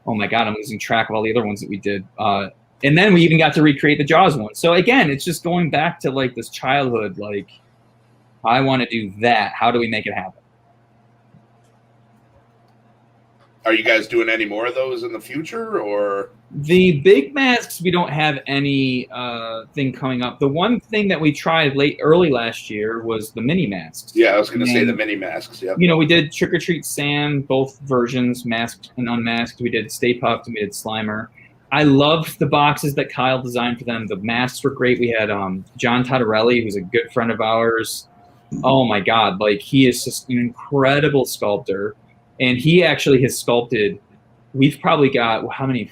my God, I'm losing track of all the other ones that we did. And then we even got to recreate the Jaws one. So again, it's just going back to like this childhood, like, I want to do that. How do we make it happen? Are you guys doing any more of those in the future, or? The big masks, we don't have any thing coming up. The one thing that we tried early last year was the mini masks. Yeah, I was going to say the mini masks. Yeah. You know, we did Trick or Treat Sam, both versions, masked and unmasked. We did Stay Puft and we did Slimer. I loved the boxes that Kyle designed for them. The masks were great. We had John Tottarelli, who's a good friend of ours. Oh my God, like he is just an incredible sculptor. And he actually has sculpted, we've probably got, how many,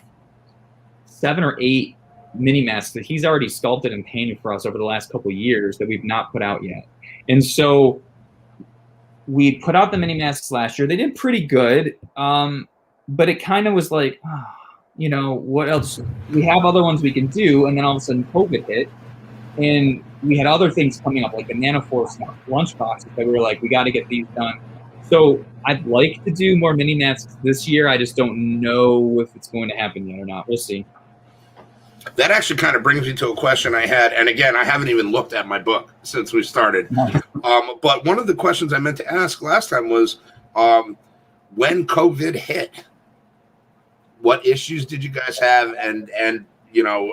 7 or 8 mini masks that he's already sculpted and painted for us over the last couple of years that we've not put out yet. And so we put out the mini masks last year. They did pretty good, but it kind of was like, you know, what else? We have other ones we can do, and then all of a sudden COVID hit, and we had other things coming up, like the Nanoforce lunchboxes that we were like, we got to get these done. So I'd like to do more mini masks this year. I just don't know if it's going to happen yet or not. We'll see. That actually kind of brings me to a question I had. And again, I haven't even looked at my book since we started. But one of the questions I meant to ask last time was when COVID hit, what issues did you guys have? And you know,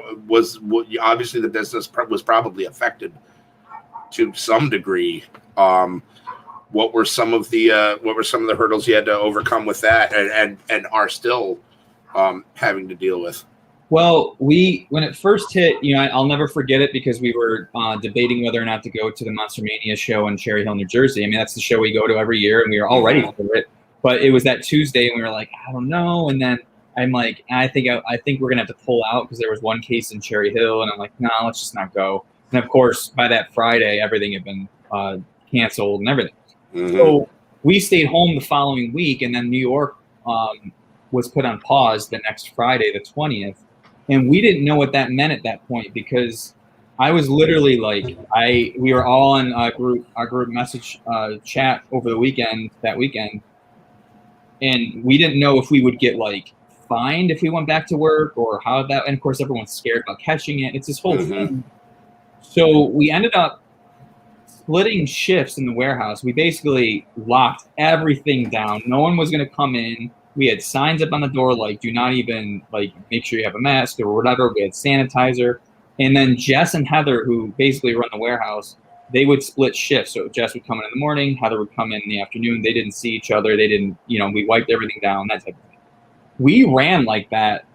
obviously the business was probably affected to some degree. What were some of the hurdles you had to overcome with that, and are still having to deal with? Well, when it first hit, you know, I'll never forget it because we were debating whether or not to go to the Monster Mania show in Cherry Hill, New Jersey. I mean, that's the show we go to every year, and we were all ready for it. But it was that Tuesday, and we were like, I don't know. And then I'm like, I think we're gonna have to pull out because there was one case in Cherry Hill, and I'm like, no, let's just not go. And of course, by that Friday, everything had been canceled and everything. So we stayed home the following week, and then New York was put on pause the next Friday, the 20th. And we didn't know what that meant at that point because I was literally like, we were all in our group message chat over the weekend, and we didn't know if we would get like fined if we went back to work or how that. And of course, everyone's scared about catching it. It's this whole thing. So we ended up splitting shifts in the warehouse. We basically locked everything down. No one was going to come in. We had signs up on the door like, do not even, like, make sure you have a mask or whatever. We had sanitizer. And then Jess and Heather, who basically run the warehouse, they would split shifts. So Jess would come in the morning, Heather would come in the afternoon. They didn't see each other. They didn't, we wiped everything down, that type of thing. We ran like that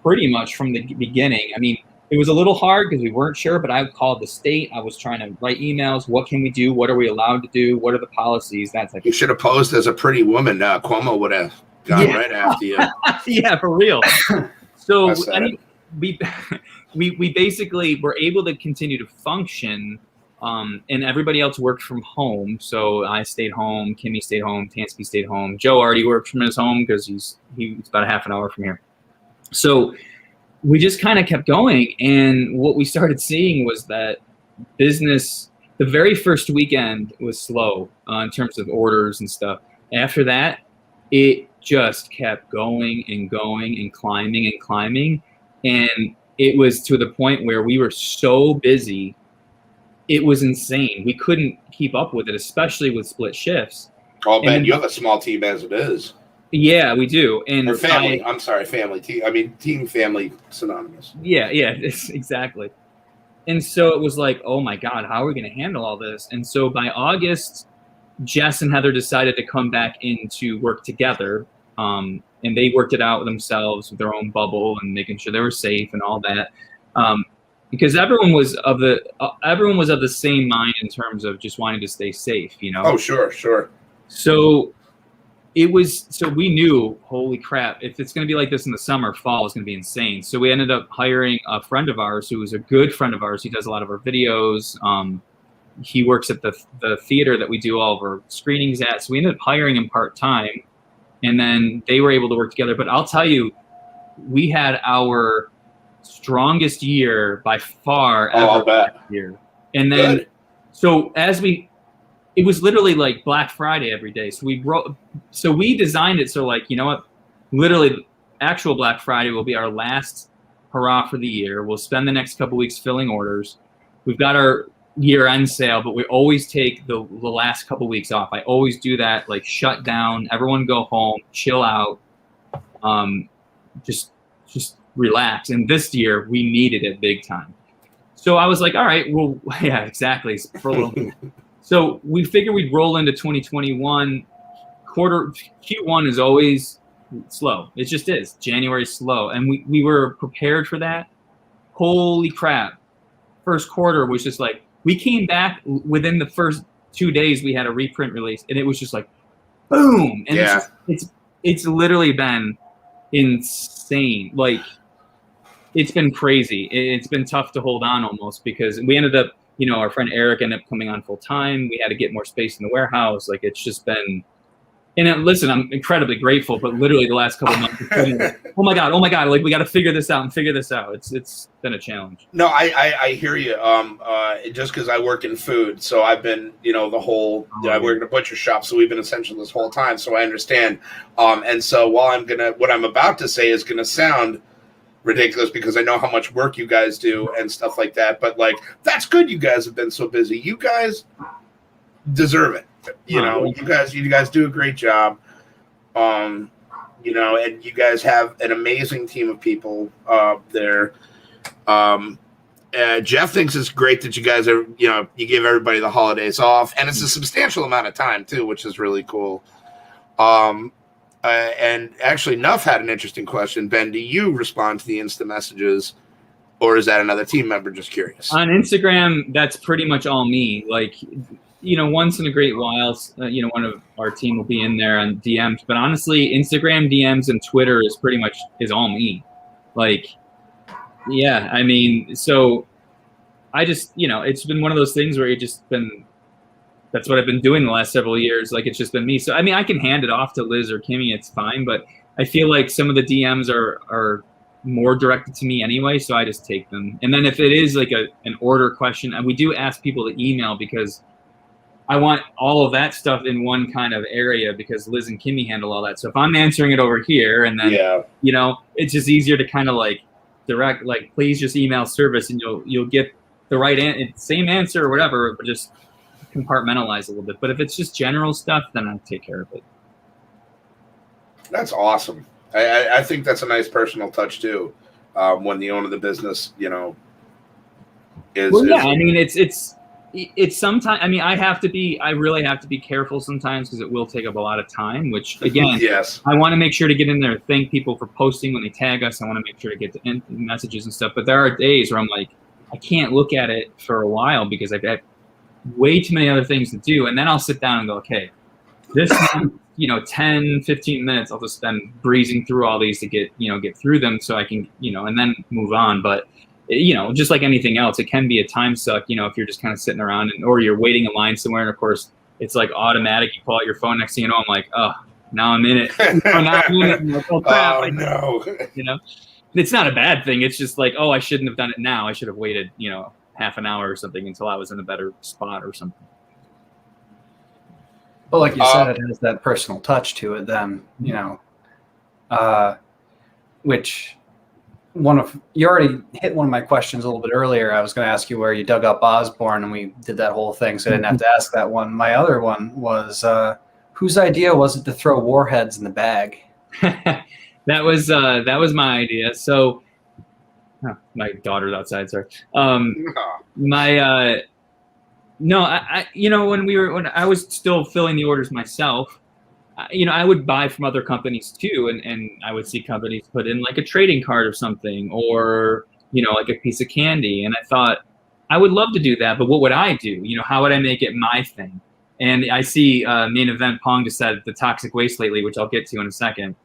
pretty much from the beginning. I mean, it was a little hard because we weren't sure, but I called the state. I was trying to write emails. What can we do? What are we allowed to do? What are the policies? That type of thing. You should have posed as a pretty woman. Cuomo would have gone right after you. Yeah, for real. So we basically were able to continue to function, and everybody else worked from home. So I stayed home, Kimmy stayed home, Tansky stayed home. Joe already worked from his home because he's about a half an hour from here. So we just kind of kept going, and what we started seeing was that business, the very first weekend was slow in terms of orders and stuff. After that, it just kept going and going and climbing. And it was to the point where we were so busy, it was insane. We couldn't keep up with it, especially with split shifts. Oh, man, you have a small team as it is. Yeah, we do. And or family. I'm sorry, family. Team. I mean, team, family, synonymous. Yeah, exactly. And so it was like, oh my God, how are we going to handle all this? And so by August, Jess and Heather decided to come back in to work together. And they worked it out with themselves, with their own bubble, and making sure they were safe and all that. Because everyone was of the same mind in terms of just wanting to stay safe, Oh, sure. So we knew, holy crap, if it's going to be like this in the summer, fall is going to be insane. So we ended up hiring a friend of ours who was a good friend of ours. He does a lot of our videos. He works at the theater that we do all of our screenings at. So we ended up hiring him part-time, and then they were able to work together. But I'll tell you, we had our strongest year by far ever. I'll bet. Year. And then, good. So it was literally like Black Friday every day. So we designed it so, like, you know what? Literally, actual Black Friday will be our last hurrah for the year. We'll spend the next couple weeks filling orders. We've got our year-end sale, but we always take the last couple weeks off. I always do that, like shut down, everyone go home, chill out, just relax. And this year, we needed it big time. So I was like, all right, well, yeah, exactly. For a little So we figured we'd roll into 2021. Q1 is always slow. It just is. January's slow. And we were prepared for that. Holy crap. First quarter was just like, we came back within the first 2 days, we had a reprint release, and it was just like, boom. And yeah. it's literally been insane. Like, it's been crazy. It's been tough to hold on almost, because we ended up, our friend Eric ended up coming on full time. We had to get more space in the warehouse. Like, it's just been, and listen, I'm incredibly grateful, but literally the last couple of months, oh my God, like, we got to figure this out. It's been a challenge. No, I hear you. Just because I work in food, so I've been, I work in a butcher shop, so we've been essential this whole time, so I understand. And so what I'm about to say is gonna sound ridiculous, because I know how much work you guys do and stuff like that, but like, that's good. You guys have been so busy. You guys deserve it. You guys do a great job. And you guys have an amazing team of people there. Jeff thinks it's great that you guys are, you give everybody the holidays off, and it's a substantial amount of time too, which is really cool. And actually, Nuff had an interesting question. Ben, do you respond to the Insta messages, or is that another team member? Just curious. On Instagram, that's pretty much all me. Like, once in a great while, one of our team will be in there on DMs. But honestly, Instagram DMs and Twitter is all me. Like, yeah, I mean, so I just, it's been one of those things where that's what I've been doing the last several years. Like, it's just been me. So, I mean, I can hand it off to Liz or Kimmy. It's fine. But I feel like some of the DMs are more directed to me anyway. So I just take them. And then if it is like an order question, and we do ask people to email, because I want all of that stuff in one kind of area, because Liz and Kimmy handle all that. So if I'm answering it over here, and then, it's just easier to kind of like direct, like, please just email service, and you'll get the right same answer or whatever, but just compartmentalize a little bit. But if it's just general stuff, then I'll take care of it. That's awesome. I think that's a nice personal touch too. When the owner of the business, Well, yeah, I mean, it's sometimes. I mean, I really have to be careful sometimes because it will take up a lot of time. Which again, yes, I want to make sure to get in there, thank people for posting when they tag us. I want to make sure to get the messages and stuff. But there are days where I'm like, I can't look at it for a while because I've got way too many other things to do, and then I'll sit down and go, okay, this 10, 15 minutes I'll just spend breezing through all these to get through them so I can and then move on. But just like anything else, it can be a time suck, if you're just kind of sitting around or you're waiting in line somewhere. And of course, it's like automatic. You pull out your phone, next thing you know, I'm like, oh, now I'm in it. Now I'm in it. I'm like, oh, crap. Oh, no. It's not a bad thing. It's just like, oh, I shouldn't have done it now. I should have waited, half an hour or something until I was in a better spot or something. Well, like you said, it has that personal touch to it then, which... you already hit one of my questions a little bit earlier. I was going to ask you where you dug up Osborne, and we did that whole thing, so I didn't have to ask that one. My other one was, whose idea was it to throw warheads in the bag? That was my idea. So, my daughter's outside. Sorry. When I was still filling the orders myself, I would buy from other companies too, and I would see companies put in like a trading card or something, or like a piece of candy, and I thought I would love to do that, but what would I do? How would I make it my thing? And I see Main Event Pong just said the toxic waste lately, which I'll get to in a second.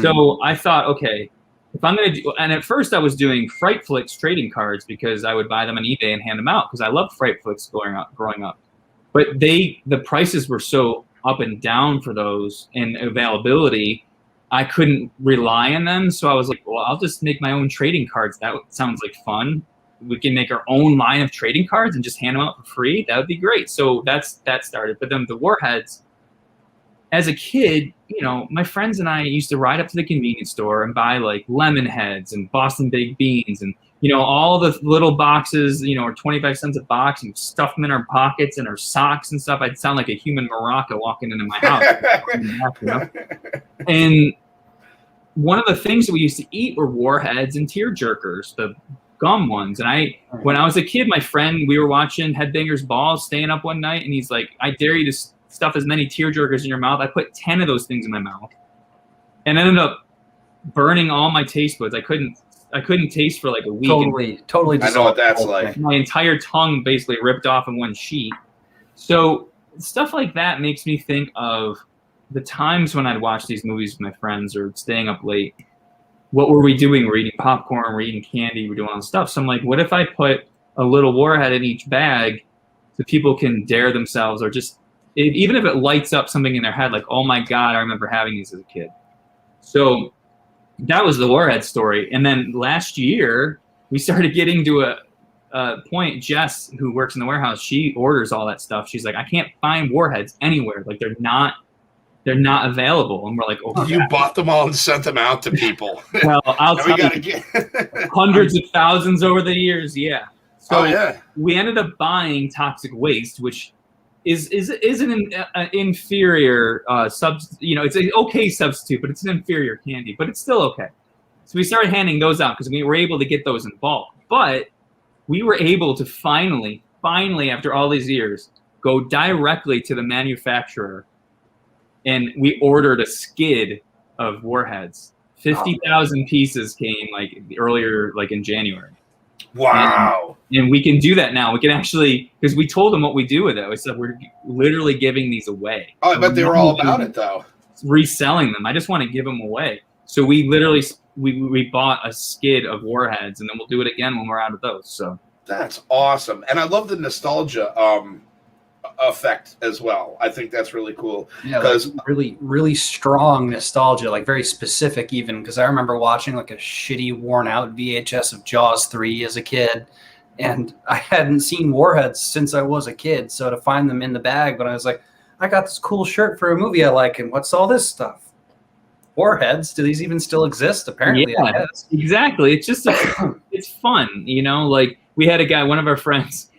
So I thought, okay, if I'm gonna do, and at first I was doing Fright-Flix trading cards because I would buy them on eBay and hand them out because I loved Fright-Flix growing up, but the prices were so up and down for those and availability, I couldn't rely on them. So I was like, well, I'll just make my own trading cards. That sounds like fun. We can make our own line of trading cards and just hand them out for free. That would be great. So that started. But then the warheads, as a kid, my friends and I used to ride up to the convenience store and buy like lemon heads and Boston baked beans and all the little boxes, or 25 cents a box, and stuff them in our pockets and our socks and stuff. I'd sound like a human maraca walking into my house. And one of the things that we used to eat were warheads and tear jerkers, the gum ones. And when I was a kid, my friend, we were watching Headbangers Balls, staying up one night, and he's like, I dare you to stuff as many tear jerkers in your mouth. I put 10 of those things in my mouth and ended up burning all my taste buds. I couldn't taste for like a week. Totally. I know what that's like. My entire tongue basically ripped off in one sheet. So stuff like that makes me think of the times when I'd watch these movies with my friends or staying up late. What were we doing? We're eating popcorn, we're eating candy, we're doing all this stuff. So I'm like, what if I put a little warhead in each bag so people can dare themselves, or just even if it lights up something in their head, like, oh my God, I remember having these as a kid. So that was the warhead story. And then last year, we started getting to a point. Jess, who works in the warehouse, she orders all that stuff. She's like, I can't find warheads anywhere. Like, they're not available. And we're like, oh, you bought them all and sent them out to people. Well, I'll tell you, hundreds of thousands over the years. Yeah. So we ended up buying toxic waste, which is an inferior it's an okay substitute, but it's an inferior candy, but it's still okay. So we started handing those out because we were able to get those in bulk. But we were able to finally, after all these years, go directly to the manufacturer, and we ordered a skid of warheads. 50,000 pieces came earlier, in January. Wow. And we can do that now. We can actually, because we told them what we do with it. We said we're literally giving these away. Oh, I bet they were all about it, though. Reselling them. I just want to give them away. So we literally, we bought a skid of warheads, and then we'll do it again when we're out of those. So that's awesome. And I love the nostalgia effect as well. I think that's really cool. Yeah, because really, really strong nostalgia, like very specific even, because I remember watching like a shitty, worn out VHS of Jaws 3 as a kid, and I hadn't seen warheads since I was a kid. So to find them in the bag, but I was like, I got this cool shirt for a movie I like, and what's all this stuff? Warheads? Do these even still exist? Apparently, yeah, exactly. It's just it's fun, Like we had a guy, one of our friends,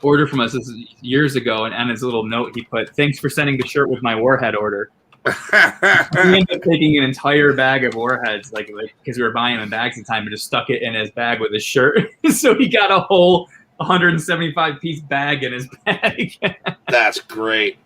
order from us, this is years ago, and on his little note he put, "Thanks for sending the shirt with my warhead order." We ended up taking an entire bag of Warheads, like because we were buying them in bags at the time, and just stuck it in his bag with his shirt. So he got a whole 175-piece bag in his bag. That's great.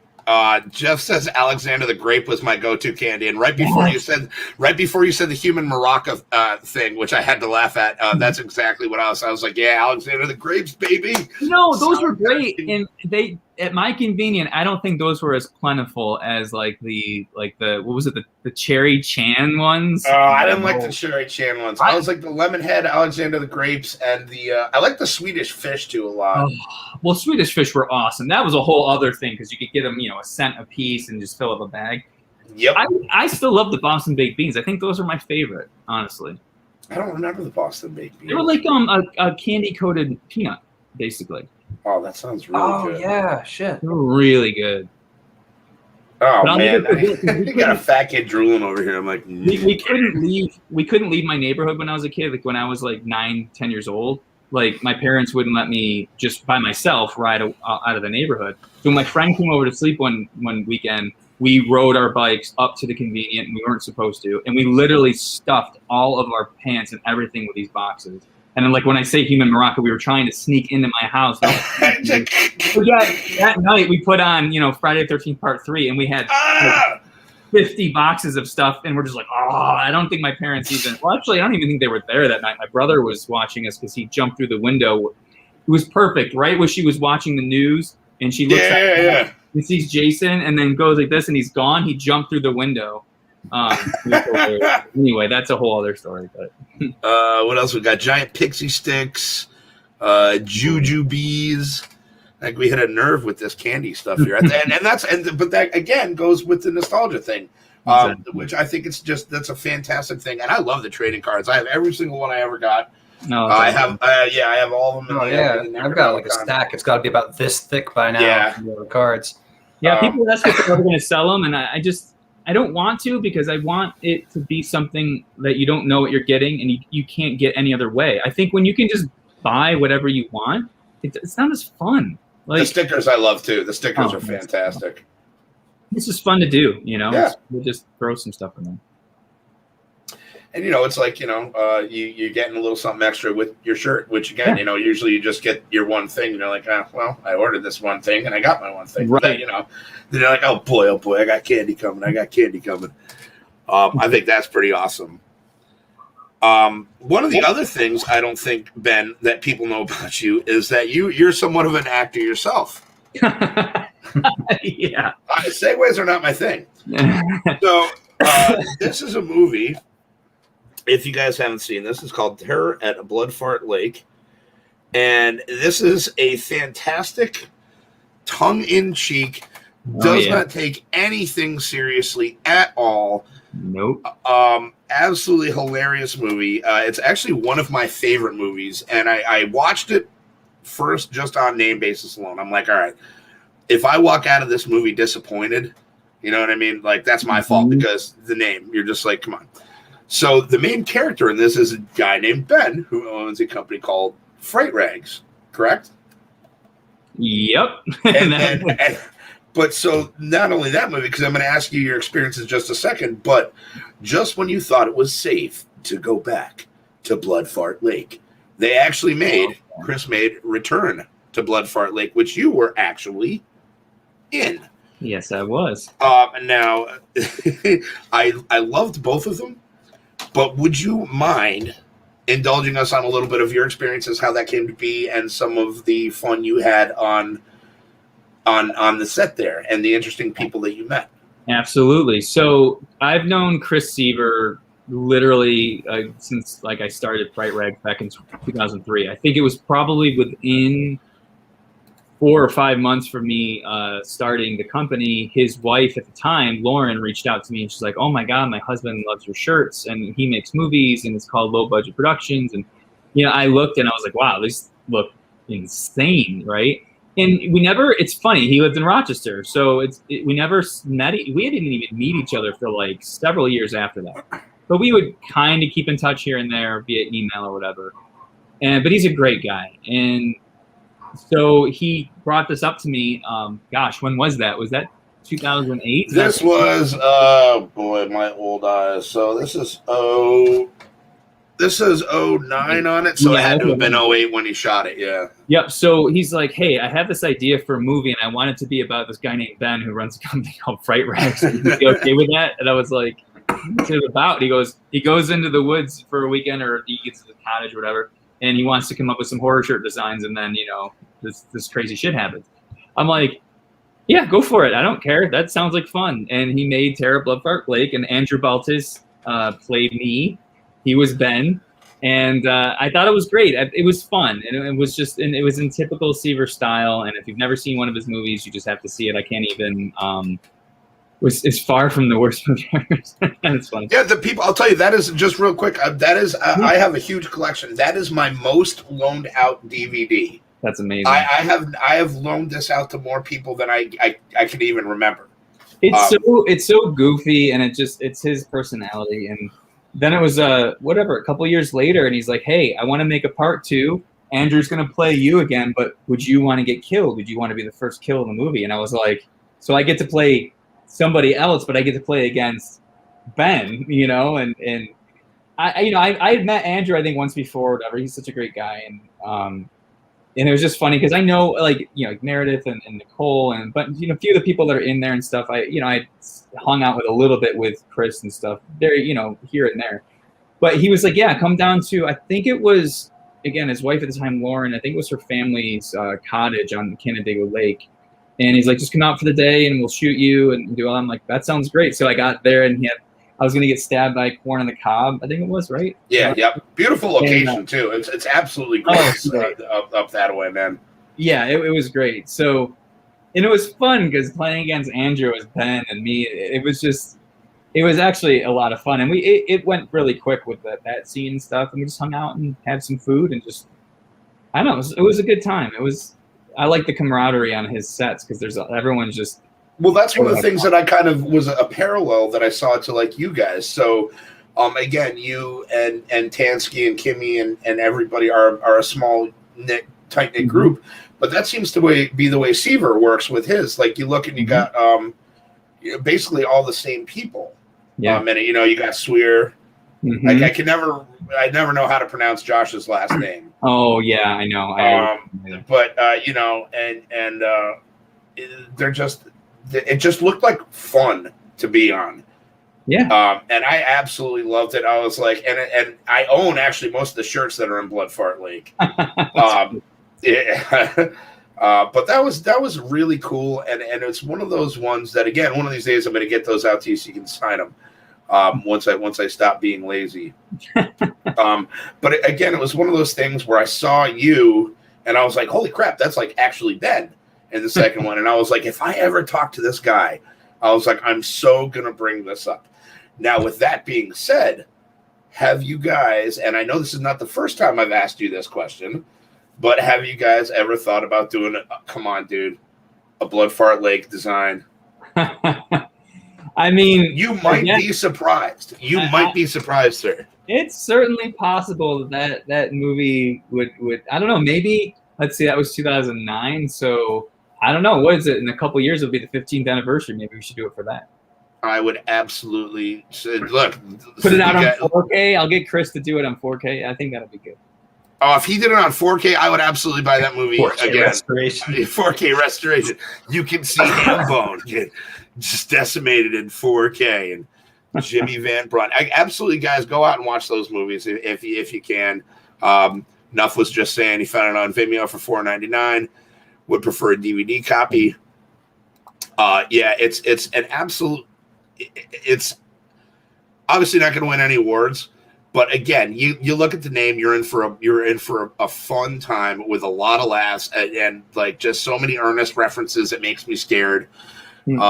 Jeff says Alexander the Grape was my go-to candy, and right before you said the human maraca thing, which I had to laugh at, that's exactly what I was like, yeah, Alexander the Grapes, baby. No, those were great, and they at my convenience. I don't think those were as plentiful as like the what was it, the cherry chan ones. Oh, I didn't like the cherry chan ones. I was like the lemon head, Alexander the Grapes, and the I like the Swedish Fish too a lot. Well, Swedish Fish were awesome. That was a whole other thing because you could get them, a cent a piece and just fill up a bag. Yep. I still love the Boston baked beans. I think those are my favorite, honestly. I don't remember the Boston baked beans. They were like a candy coated peanut, basically. Oh, that sounds really good. Oh yeah, shit. They were really good. Oh man, you got a fat kid drooling over here. I'm like, we couldn't leave my neighborhood when I was a kid. Like when I was like 9, 10 years old. Like my parents wouldn't let me just by myself ride out of the neighborhood. So when my friend came over to sleep one weekend, we rode our bikes up to the convenient, and we weren't supposed to, and we literally stuffed all of our pants and everything with these boxes. And then, like when I say human maraca, we were trying to sneak into my house. But that night we put on, Friday the 13th Part 3, and we had 50 boxes of stuff, and we're just like, I don't think my parents even. Well, actually, I don't even think they were there that night. My brother was watching us because he jumped through the window. It was perfect, right? Where she was watching the news, and she looks at and sees Jason, and then goes like this, and he's gone. He jumped through the window. Anyway, that's a whole other story. But what else we got? Giant pixie sticks, juju bees. Like we hit a nerve with this candy stuff here, but that again goes with the nostalgia thing, exactly. Which I think that's a fantastic thing, and I love the trading cards. I have every single one I ever got. No, I have all of them. I've got like a stack. It's got to be about this thick by now. Yeah, the cards. Yeah, people ask if they're ever going to sell them, and I don't want to because I want it to be something that you don't know what you're getting, and you can't get any other way. I think when you can just buy whatever you want, it's not as fun. Like, the stickers I love too. The stickers are fantastic. It's just fun to do, Yeah. We'll just throw some stuff in there. And it's like you're getting a little something extra with your shirt, which again, usually you just get your one thing. And you're like, well, I ordered this one thing and I got my one thing. Right. Then, then you're like, oh boy, I got candy coming. I think that's pretty awesome. One of the other things I don't think, Ben, that people know about you is that you're somewhat of an actor yourself. Yeah. Segues are not my thing. So this is a movie. If you guys haven't seen this, it's called Terror at Bloodfart Lake. And this is a fantastic, tongue-in-cheek, does not take anything seriously at all. Nope. Absolutely hilarious movie. It's actually one of my favorite movies. And I watched it first just on name basis alone. I'm like, all right, if I walk out of this movie disappointed, you know what I mean? Like, that's my fault because the name. You're just like, come on. So the main character in this is a guy named Ben who owns a company called Fright-Rags, correct? Yep. But so not only that movie, because I'm going to ask you your experience in just a second, but just when you thought it was safe to go back to Bloodfart Lake, they actually Chris made Return to Bloodfart Lake, which you were actually in. Yes, I was. Now, I loved both of them. But would you mind indulging us on a little bit of your experiences, how that came to be, and some of the fun you had on the set there, and the interesting people that you met? Absolutely. So I've known Chris Seaver literally since I started Fright-Rags back in 2003. I think it was probably within 4 or 5 months for me starting the company. His wife at the time, Lauren, reached out to me and she's like, oh my God, my husband loves your shirts and he makes movies and it's called Low Budget Productions. And, I looked and I was like, wow, these look insane, right? And it's funny, he lived in Rochester. So we never met, we didn't even meet each other for like several years after that. But we would kind of keep in touch here and there via email or whatever. But he's a great guy. And so he brought this up to me. Gosh, when was that? Was that 2008. This was boy, my old eyes. So this is 09 on it, so it had to have been 08 when he shot it. Yeah. Yep. So he's like, "Hey, I have this idea for a movie, and I want it to be about this guy named Ben who runs a company called Fright-Rags. Are you okay with that?" And I was like, "What's it about?" He goes into the woods for a weekend, or he gets to the cottage or whatever, and he wants to come up with some horror shirt designs, and then this crazy shit happens. I'm like, "Yeah, go for it. I don't care. That sounds like fun." And he made Terror Bloodfart Lake, and Andrew Baltis played me. He was Ben, and I thought it was great. It was fun, and it was just, and it was in typical Seaver style. And if you've never seen one of his movies, you just have to see it. I can't even. It's far from the worst movie ever. It's funny. Yeah, the people. I'll tell you, that is just real quick. That is, I have a huge collection. That is my most loaned out DVD. That's amazing. I have loaned this out to more people than I can even remember. It's so goofy, and it's his personality. And then it was a couple years later, and he's like, "Hey, I want to make a part 2. Andrew's gonna play you again, but would you want to get killed? Would you want to be the first kill in the movie?" And I was like, "So I get to play somebody else, but I get to play against Ben, and I had met Andrew, I think, once before, whatever. He's such a great guy, and it was just funny because I know, like Meredith and Nicole, but a few of the people that are in there and stuff. I hung out with a little bit with Chris and stuff there, here and there. But he was like, "Yeah, come down to," I think it was, again, his wife at the time, Lauren. I think it was her family's cottage on Canandaigua Lake. And he's like, "Just come out for the day and we'll shoot you and do all." I'm like, "That sounds great." So I got there, and I was going to get stabbed by corn on the cob, I think it was, right? Yeah, yep. Beautiful location, too. It's absolutely gorgeous up that way, man. Yeah, it was great. So, and it was fun because playing against Andrew as Ben and me, it was actually a lot of fun. And it went really quick with that scene and stuff. And we just hung out and had some food and just, I don't know, it was a good time. I like the camaraderie on his sets because everyone's just. Well, that's one of the things that I kind of was a parallel that I saw to like you guys. So, again, you and Tansky and Kimmy and everybody are a small tight knit group, but that seems to be the way Seaver works with his. Like you look and you got basically all the same people. Yeah, and you got Swear. Like I never know how to pronounce Josh's last name. Oh yeah, I know. But they're just. It just looked like fun to be on. Yeah. And I absolutely loved it. I was like, and I own actually most of the shirts that are in Bloodfart Lake. Yeah. But that was really cool. And it's one of those ones that, again, one of these days I'm going to get those out to you so you can sign them. Once I stop being lazy. But again, it was one of those things where I saw you and I was like, holy crap, that's like actually Ben. In the second one, and I was like, if I ever talk to this guy, I was like, I'm so gonna bring this up. Now, with that being said, have you guys, and I know this is not the first time I've asked you this question, but have you guys ever thought about doing come on, dude, a Bloodfart Lake design? I mean, you might be surprised. You might be surprised, sir. It's certainly possible that movie would I don't know, maybe, let's see, that was 2009, so I don't know. What is it? In a couple of years, it'll be the 15th anniversary. Maybe we should do it for that. I would absolutely look. Put it out on 4K. I'll get Chris to do it on 4K. I think that'll be good. Oh, if he did it on 4K, I would absolutely buy that movie 4K again. Restoration. 4K restoration. You can see Hambone get just decimated in 4K, and Jimmy Van Brunt. Absolutely, guys, go out and watch those movies if you can. Nuff was just saying he found it on Vimeo for $4.99. Would prefer a DVD copy. Yeah, it's an absolute. It's obviously not going to win any awards, but again, you look at the name, you're in for a fun time with a lot of laughs and like just so many earnest references. It makes me scared. It's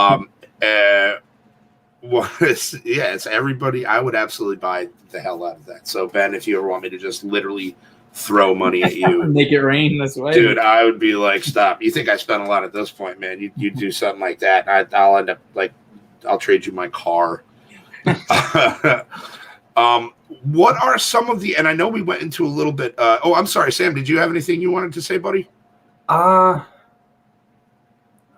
everybody. I would absolutely buy the hell out of that. So Ben, if you ever want me to just literally throw money at you, make it rain this way, dude, I would be like, stop. You think I spent a lot at this point, man? You do something like that, and I'll end up like, I'll trade you my car. What are some of the? And I know we went into a little bit. I'm sorry, Sam. Did you have anything you wanted to say, buddy? I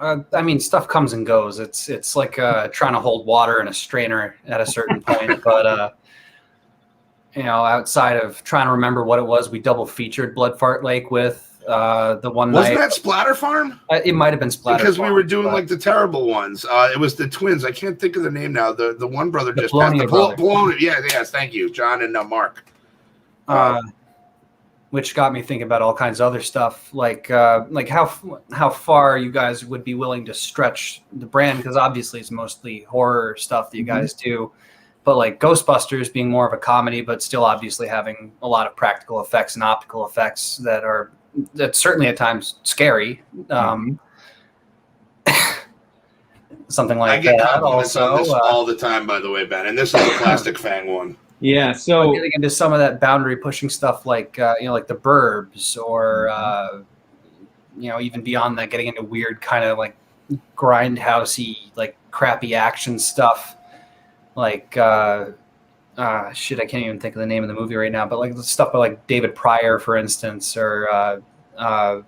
I mean, stuff comes and goes. It's like trying to hold water in a strainer at a certain point. But you know, outside of trying to remember what it was, we double featured Blood Fart Lake with the one Wasn't night. that Splatter Farm? It might have been Splatter because Farm, we were doing like the terrible ones. It was the twins. I can't think of the name now. The one brother just passed. Yes, thank you, John and Mark. Which got me thinking about all kinds of other stuff, like how far you guys would be willing to stretch the brand, because obviously it's mostly horror stuff that you guys do, but like Ghostbusters being more of a comedy, but still obviously having a lot of practical effects and optical effects that's certainly at times scary. Something like I get that. compliments Also, on this all the time, by the way, Ben. And this is a plastic Fang one. Yeah, so getting into some of that boundary pushing stuff, like like the Burbs, or even beyond that, getting into weird kind of like grindhousey, like crappy action stuff, like I can't even think of the name of the movie right now, but like the stuff by like David Pryor, for instance, or what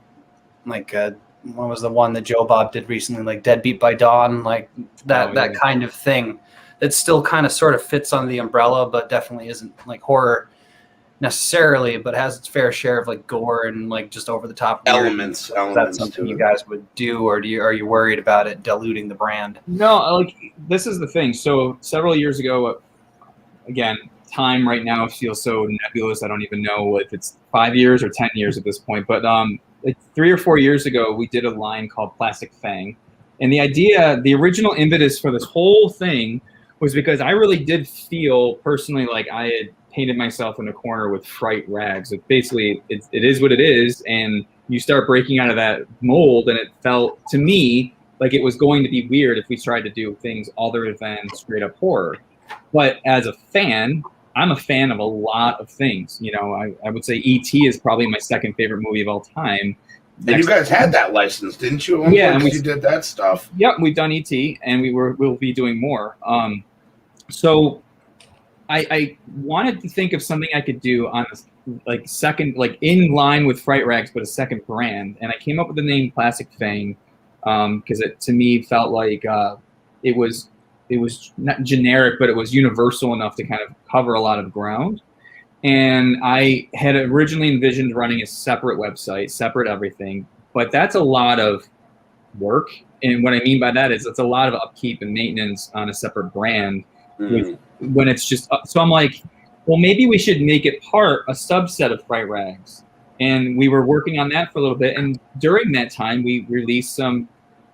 was the one that Joe Bob did recently, like Deadbeat by Dawn, like that kind of thing. It still kind of sort of fits under the umbrella, but definitely isn't like horror necessarily, but has its fair share of like gore and like just over the top elements. That's something you guys would do, or are you worried about it diluting the brand? No, like this is the thing. So several years ago, again, time right now feels so nebulous. I don't even know if it's 5 years or 10 years at this point. But like 3 or 4 years ago, we did a line called Plastic Fang, and the original impetus for this whole thing was because I really did feel personally like I had painted myself in a corner with Fright-Rags. Basically, it is what it is, and you start breaking out of that mold, and it felt to me like it was going to be weird if we tried to do things other than straight up horror. But as a fan, I'm a fan of a lot of things. You know, I would say E.T. is probably my second favorite movie of all time. And you guys had that license, didn't you? Yeah, and you did that stuff. Yep, we've done E.T. and we'll be doing more. So I wanted to think of something I could do on this, like second, like in line with Fright-Rags, but a second brand, and I came up with the name Plastic Fang because it to me felt like it was not generic, but it was universal enough to kind of cover a lot of ground. And I had originally envisioned running a separate website, separate everything, but that's a lot of work. And what I mean by that is it's a lot of upkeep and maintenance on a separate brand. When it's just so I'm like, well, maybe we should make it a subset of Fright-Rags. And we were working on that for a little bit. And during that time, we released some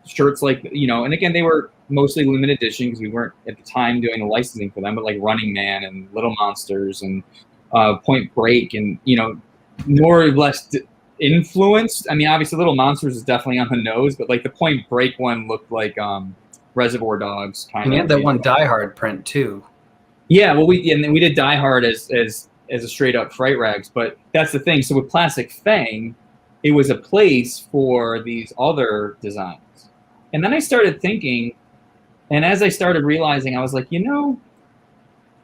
shirts like, and again, they were mostly limited edition because we weren't at the time doing the licensing for them, but like Running Man and Little Monsters and Point Break and, more or less influenced. I mean, obviously Little Monsters is definitely on the nose, but like the Point Break one looked like Reservoir Dogs kind of. And you had that one Die Hard print too. Yeah, well, we did Die Hard as a straight up Fright-Rags, but that's the thing. So with Plastic Fang, it was a place for these other designs. And then I started thinking, and as I started realizing, I was like,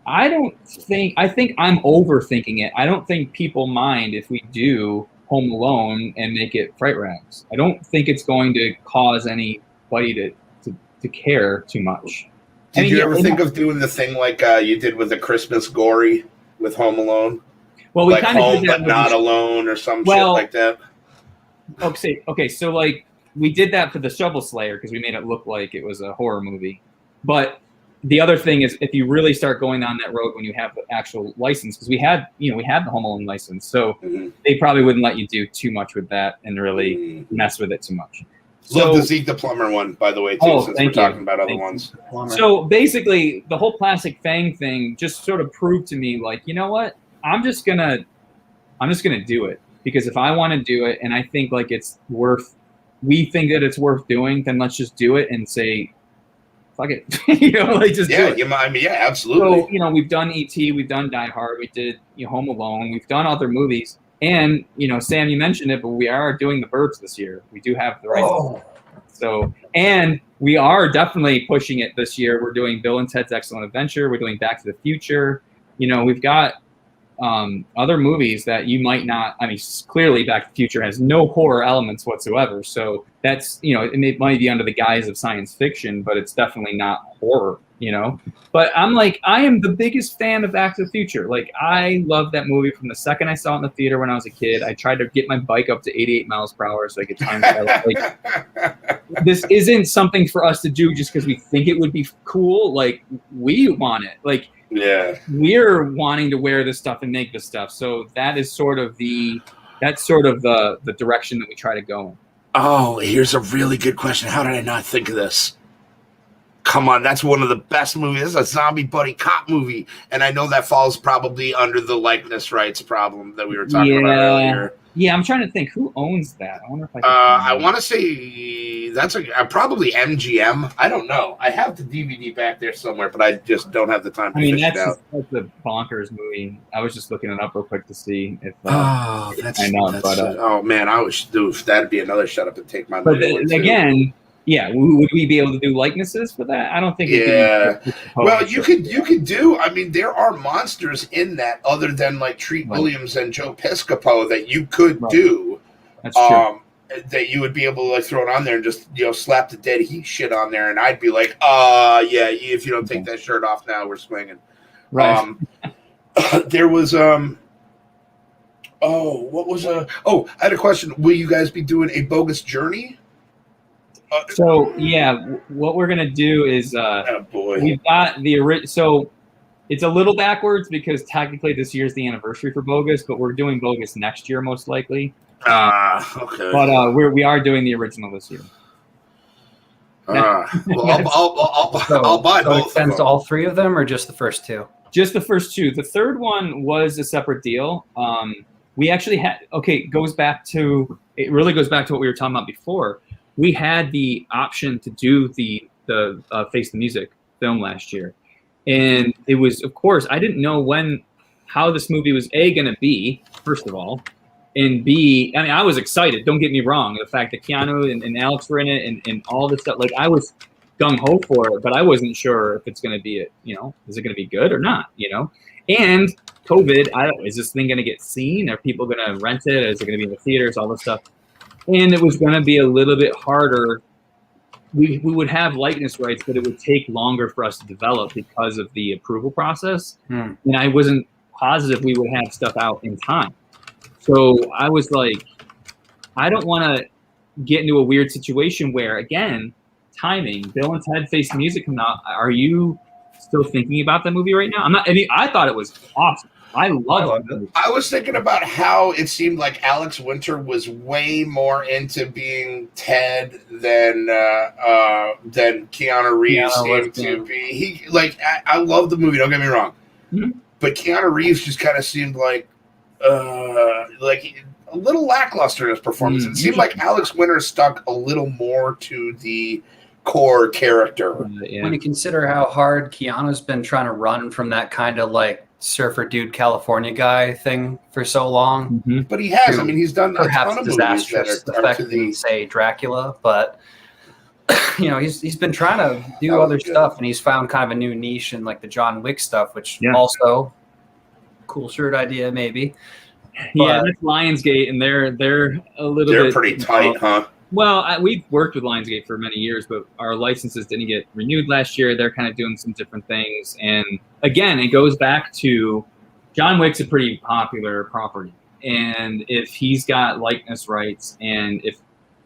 I think I'm overthinking it. I don't think people mind if we do Home Alone and make it Fright-Rags. I don't think it's going to cause anybody to care too much. Did you ever think of doing the thing like you did with the Christmas Gory with Home Alone? Well, we like kind of Home did that but Not Alone or some shit like that. Okay, so like we did that for the Shovel Slayer because we made it look like it was a horror movie. But the other thing is, if you really start going down that road when you have the actual license, because we had the Home Alone license, so they probably wouldn't let you do too much with that and really mess with it too much. Love the Zeke the Plumber one, by the way, too, since we're talking about other ones. So basically, the whole Plastic Fang thing just sort of proved to me, like, you know what? I'm just gonna do it, because if I want to do it, and I think like we think that it's worth doing, then let's just do it and say, fuck it, just do it. Absolutely. So we've done E.T., we've done Die Hard, we did Home Alone, we've done other movies. And, Sam, you mentioned it, but we are doing the Burbs this year. We do have the rights. So, and we are definitely pushing it this year. We're doing Bill and Ted's Excellent Adventure. We're doing Back to the Future. We've got other movies that you might not. I mean, clearly, Back to the Future has no horror elements whatsoever. So that's it might be under the guise of science fiction, but it's definitely not horror. But I'm like, I am the biggest fan of Back to the Future. Like, I love that movie from the second I saw it in the theater when I was a kid. I tried to get my bike up to 88 miles per hour so I could time travel. Like, this isn't something for us to do just because we think it would be cool. Like, we want it. Like, yeah, we're wanting to wear this stuff and make this stuff. So that is sort of the direction that we try to go in. Oh, here's a really good question. How did I not think of this? Come on, that's one of the best movies. It's a zombie buddy cop movie, and I know that falls probably under the likeness rights problem that we were talking about earlier. Yeah, I'm trying to think who owns that. I wonder if I want to say that's probably MGM. I don't know. I have the DVD back there somewhere, but I just don't have the time to fish it out. That's a bonkers movie. I was just looking it up real quick to see if. Oh man, I wish that'd be another shut up and take my money. But again. Yeah, would we be able to do likenesses for that? I don't think. Yeah. Well, you could do. I mean, there are monsters in that other than like Treat Williams and Joe Piscopo that you could do. That's true. That you would be able to like throw it on there and just slap the dead heat shit on there, and I'd be like, yeah, if you don't take that shirt off now, we're swinging. Right. There was what was I had a question. Will you guys be doing a Bogus Journey? So yeah, what we're gonna do is we've got so it's a little backwards because technically this year's the anniversary for Bogus, but we're doing Bogus next year most likely. Okay. But we are doing the original this year. Well, I'll buy both. It extends to all three of them, or just the first two? Just the first two. The third one was a separate deal. We actually had it really goes back to what we were talking about before. We had the option to do the Face the Music film last year. And it was, of course, I didn't know how this movie was going to be, first of all. And B, I mean, I was excited. Don't get me wrong. The fact that Keanu and Alex were in it and all this stuff, like I was gung-ho for it, but I wasn't sure if it's going to be, is it going to be good or not, And COVID, is this thing going to get seen? Are people going to rent it? Is it going to be in the theaters? All this stuff. And it was going to be a little bit harder. We would have likeness rights, but it would take longer for us to develop because of the approval process. And I wasn't positive we would have stuff out in time. So I was like, I don't want to get into a weird situation where, again, timing, Bill and Ted Face the Music come out. Are you still thinking about that movie right now? I thought it was awesome. I loved it. I was thinking about how it seemed like Alex Winter was way more into being Ted than Keanu Reeves seemed to be. I love the movie. Don't get me wrong, but Keanu Reeves just kind of seemed like a little lackluster in his performance. It seemed like Alex Winter stuck a little more to the core character. When you consider how hard Keanu's been trying to run from that kind of like surfer dude California guy thing for so long. But he has. I mean, he's done a ton of movies that are to the say Dracula, but he's been trying to do other stuff, and he's found kind of a new niche in like the John Wick stuff, which also cool shirt idea maybe. Yeah, that's Lionsgate, and they're a little bit pretty tight, huh? Well, we've worked with Lionsgate for many years, but our licenses didn't get renewed last year. They're kind of doing some different things. And again, it goes back to John Wick's a pretty popular property. And if he's got likeness rights and if,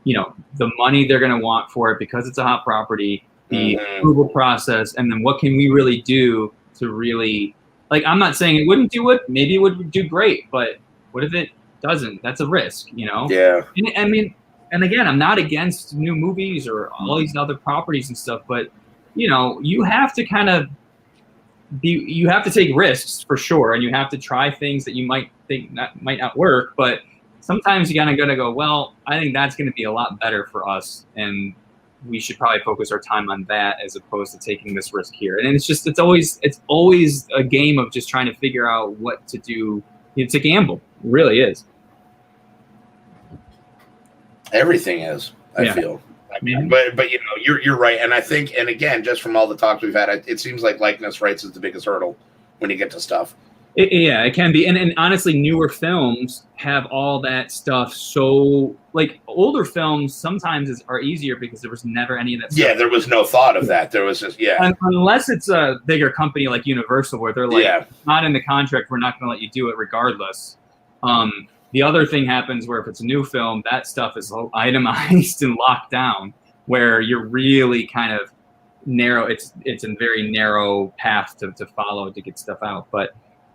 the money they're going to want for it because it's a hot property, the approval process, and then what can we really do to really, I'm not saying it wouldn't do it. Maybe it would do great, but what if it doesn't? That's a risk, Yeah. And again, I'm not against new movies or all these other properties and stuff, but you have to kind of you have to take risks for sure, and you have to try things that you might think might not work. But sometimes you gotta go, well, I think that's going to be a lot better for us, and we should probably focus our time on that as opposed to taking this risk here. And it's always a game of just trying to figure out what to do. It's a gamble, it really is. Everything is, I feel. But you're right, and I think, and again, just from all the talks we've had, it seems like likeness rights is the biggest hurdle when you get to stuff. Yeah, it can be. And honestly, newer films have all that stuff. So, like, older films sometimes are easier because there was never any of that stuff. Yeah, there was no thought of that. There was just, unless it's a bigger company like Universal, where they're like, not in the contract, we're not going to let you do it regardless. The other thing happens where if it's a new film, that stuff is itemized and locked down, where you're really kind of narrow. It's a very narrow path to follow to get stuff out. But,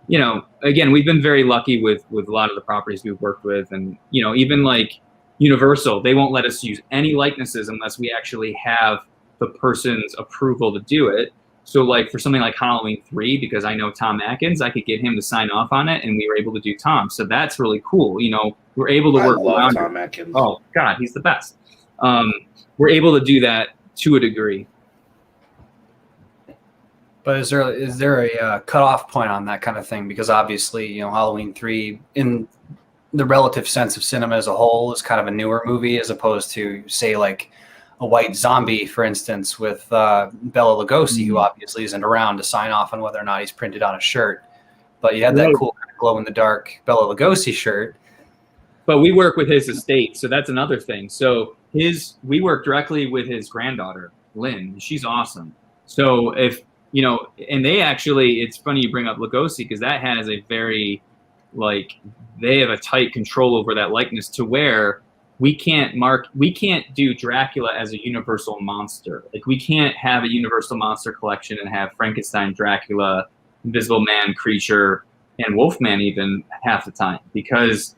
you know, again, we've been very lucky with a lot of the properties we've worked with. And, you know, even like Universal, they won't let us use any likenesses unless we actually have the person's approval to do it. So, like, for something like Halloween 3, because I know Tom Atkins, I could get him to sign off on it, and we were able to do Tom. So that's really cool. You know, we're able to work around Tom Atkins. Oh, God, he's the best. We're able to do that to a degree. But is there a cutoff point on that kind of thing? Because obviously, you know, Halloween 3, in the relative sense of cinema as a whole, is kind of a newer movie as opposed to, say, like a White Zombie, for instance, with Bela Lugosi, who obviously isn't around to sign off on whether or not he's printed on a shirt. But you had that cool kind of glow-in-the-dark Bela Lugosi shirt. But we work with his estate, so that's another thing. So we work directly with his granddaughter, Lynn. She's awesome. So if, you know, and they actually, it's funny you bring up Lugosi, because that has a very, like, they have a tight control over that likeness to where we can't do Dracula as a universal monster. Like, we can't have a universal monster collection and have Frankenstein, Dracula, Invisible Man, Creature, and Wolfman even half the time, because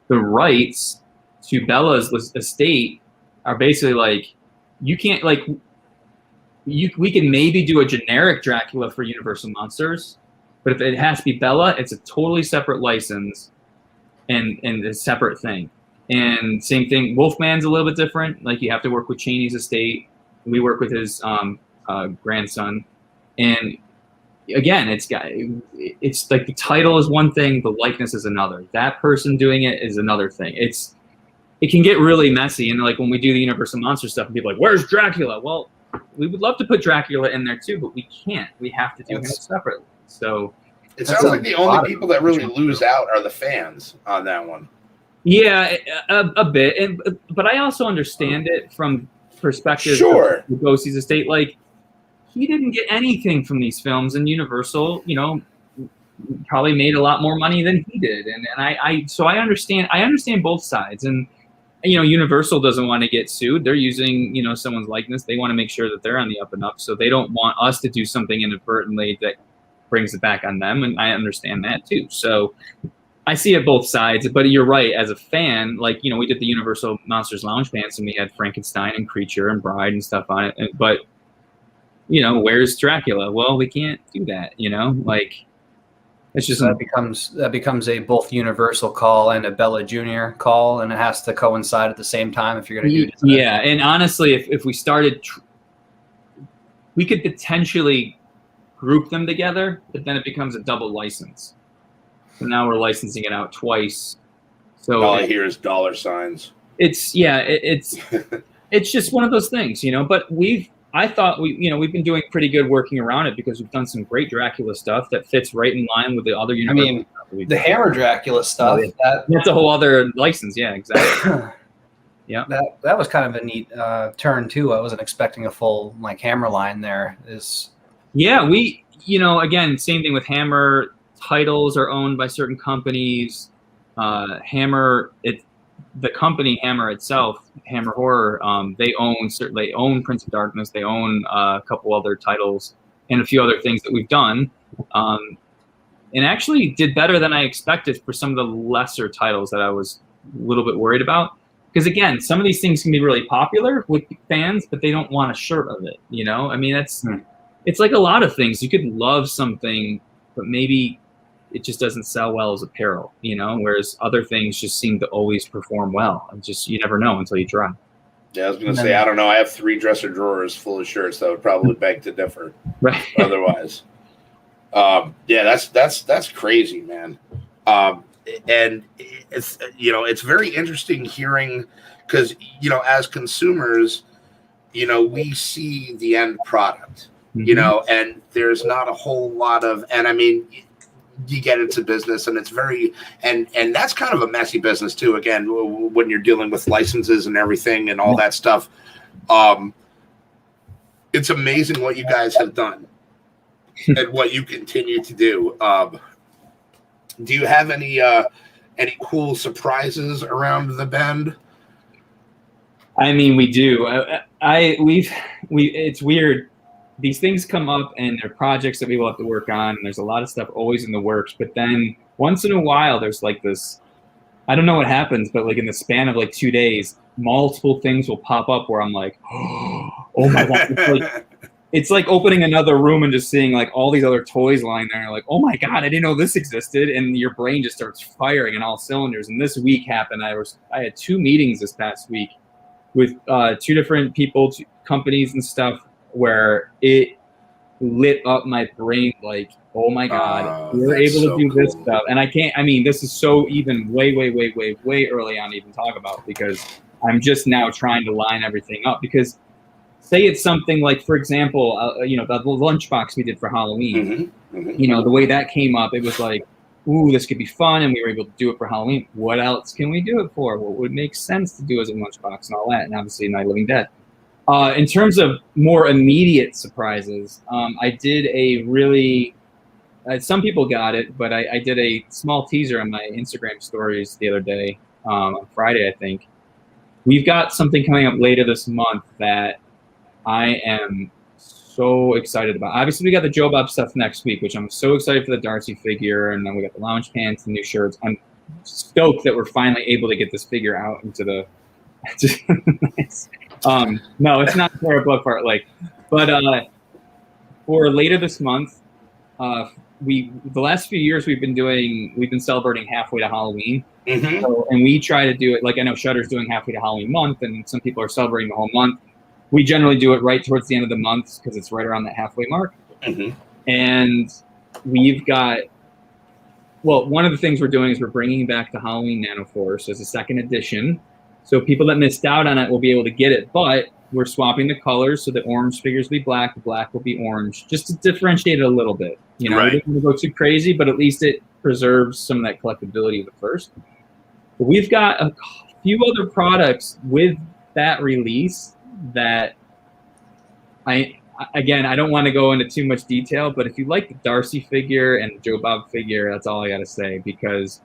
the rights to Bella's estate are basically like, you can't, like, we can maybe do a generic Dracula for Universal Monsters, but if it has to be Bella, it's a totally separate license and a separate thing. And same thing, Wolfman's a little bit different. Like, you have to work with Chaney's estate. We work with his grandson. And again, it's like the title is one thing, the likeness is another. That person doing it is another thing. It can get really messy. And like when we do the Universal Monster stuff, and people are like, where's Dracula? Well, we would love to put Dracula in there too, but we can't. We have to do it separately. So it sounds like the only people that really lose out are the fans on that one. Yeah, a bit, but I also understand it from perspective of Lugosi's estate. Like, he didn't get anything from these films, and Universal, you know, probably made a lot more money than he did, and so I understand both sides, and you know, Universal doesn't want to get sued. They're using, you know, someone's likeness. They want to make sure that they're on the up and up, so they don't want us to do something inadvertently that brings it back on them, and I understand that too. So I see it both sides, but you're right. As a fan, like, you know, we did the Universal Monsters Lounge pants, and we had Frankenstein and Creature and Bride and stuff on it. But, you know, where's Dracula? Well, we can't do that. You know, like, it's just that becomes a both Universal call and a Bella Jr. call, and it has to coincide at the same time if you're going to do this. Yeah, and honestly, if we started, we could potentially group them together, but then it becomes a double license. So now we're licensing it out twice. So all I hear is dollar signs. It's just one of those things, you know. But I thought we've been doing pretty good working around it, because we've done some great Dracula stuff that fits right in line with the other Universal. I mean, the Hammer Dracula stuff. That's a whole other license. Yeah, exactly. Yeah, that was kind of a neat turn too. I wasn't expecting a full like Hammer line there. Yeah, we, you know, again, same thing with Hammer. Titles are owned by certain companies. Hammer, the company Hammer itself, Hammer Horror, they own Prince of Darkness. They own a couple other titles and a few other things that we've done, and actually did better than I expected for some of the lesser titles that I was a little bit worried about. Because again, some of these things can be really popular with fans, but they don't want a shirt of it. You know, I mean, it's like a lot of things. You could love something, but maybe it just doesn't sell well as apparel, you know, whereas other things just seem to always perform well. And just, you never know until you try. Yeah, I was going to say, I don't know. I have 3 dresser drawers full of shirts that would probably beg to differ. Right. Otherwise. Yeah, that's crazy, man. And it's, you know, it's very interesting hearing, because, you know, as consumers, you know, we see the end product, you know, and there's not a whole lot of, and I mean, you get into business, and it's very and that's kind of a messy business too. Again, when you're dealing with licenses and everything and all that stuff, it's amazing what you guys have done and what you continue to do. Do you have any cool surprises around the bend? I mean, we do. It's weird. These things come up and they're projects that we will have to work on, and there's a lot of stuff always in the works. But then once in a while, there's like this, I don't know what happens, but like in the span of like 2 days, multiple things will pop up where I'm like, oh my God. It's like opening another room and just seeing like all these other toys lying there. And you're like, oh my God, I didn't know this existed. And your brain just starts firing in all cylinders. And this week happened. I had 2 meetings this past week with 2 different people, 2 companies and stuff, where it lit up my brain like, oh my God, we're able to do this stuff. And this is so even way early on to even talk about, because I'm just now trying to line everything up. Because say it's something like, for example, the lunchbox we did for Halloween, the way that came up, it was like, ooh, this could be fun, and we were able to do it for Halloween. What else can we do it for? What would make sense to do as a lunchbox and all that? And obviously Night of the Living Dead. In terms of more immediate surprises, I did a really, some people got it, but I did a small teaser on my Instagram stories the other day, on Friday, I think. We've got something coming up later this month that I am so excited about. Obviously, we got the Joe Bob stuff next week, which I'm so excited for the Darcy figure, and then we got the lounge pants and new shirts. I'm stoked that we're finally able to get this figure out into the no, it's not for a book part, but for later this month, the last few years we've been celebrating halfway to Halloween, so, and we try to do it like, I know Shudder's doing halfway to Halloween month, and some people are celebrating the whole month. We generally do it right towards the end of the month because it's right around that halfway mark. And we've got, one of the things we're doing is we're bringing back the Halloween Nanoforce as a 2nd edition. So people that missed out on it will be able to get it, but we're swapping the colors, so the orange figures will be black, the black will be orange, just to differentiate it a little bit. We don't want to go too crazy, but at least it preserves some of that collectability of the first. But we've got a few other products with that release that I don't want to go into too much detail, but if you like the Darcy figure and the Joe Bob figure, that's all I got to say, because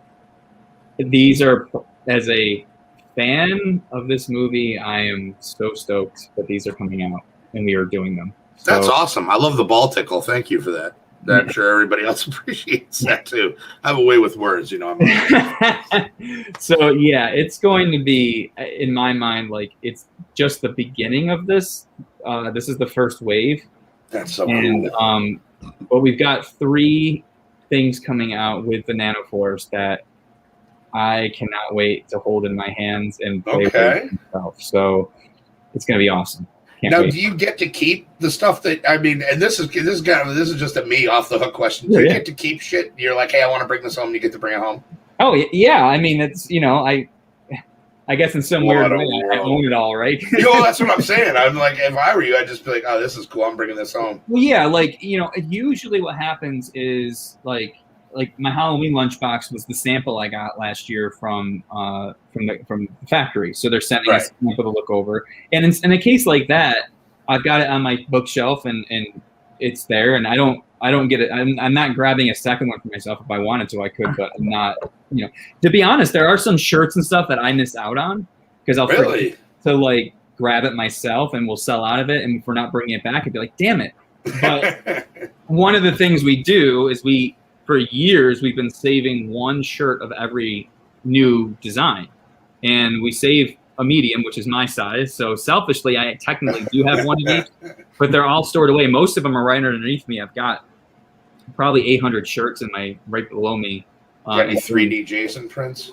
these are, as a fan of this movie, I am so stoked that these are coming out and we are doing them. So, that's awesome. I love the ball tickle. Thank you for that. I'm sure everybody else appreciates that too. I have a way with words, So yeah, it's going to be, in my mind, like, it's just the beginning of this. This is the first wave. That's so cool. But we've got 3 things coming out with the Nanoforce that I cannot wait to hold in my hands and play with myself. So it's going to be awesome. Can't wait. Do you get to keep the stuff that, and this is just a me off the hook question. Do you get to keep shit? You're like, hey, I want to bring this home. You get to bring it home. Oh yeah. It's, I guess in some weird way I own it all, right? That's what I'm saying. I'm like, if I were you, I'd just be like, oh, this is cool. I'm bringing this home. Well, yeah. Usually what happens is like my Halloween lunchbox was the sample I got last year from the factory. So they're sending us a sample to look over. And in a case like that, I've got it on my bookshelf and it's there, and I don't get it. I'm not grabbing a second one for myself. If I wanted to, I could, but I'm not, to be honest, there are some shirts and stuff that I miss out on because I'll forget to grab it myself, and we'll sell out of it. And if we're not bringing it back, I'd be like, damn it. But one of the things we do is for years, we've been saving 1 shirt of every new design, and we save a medium, which is my size. So selfishly, I technically do have 1 of each, but they're all stored away. Most of them are right underneath me. I've got probably 800 shirts right below me. Got any 3D Jason prints?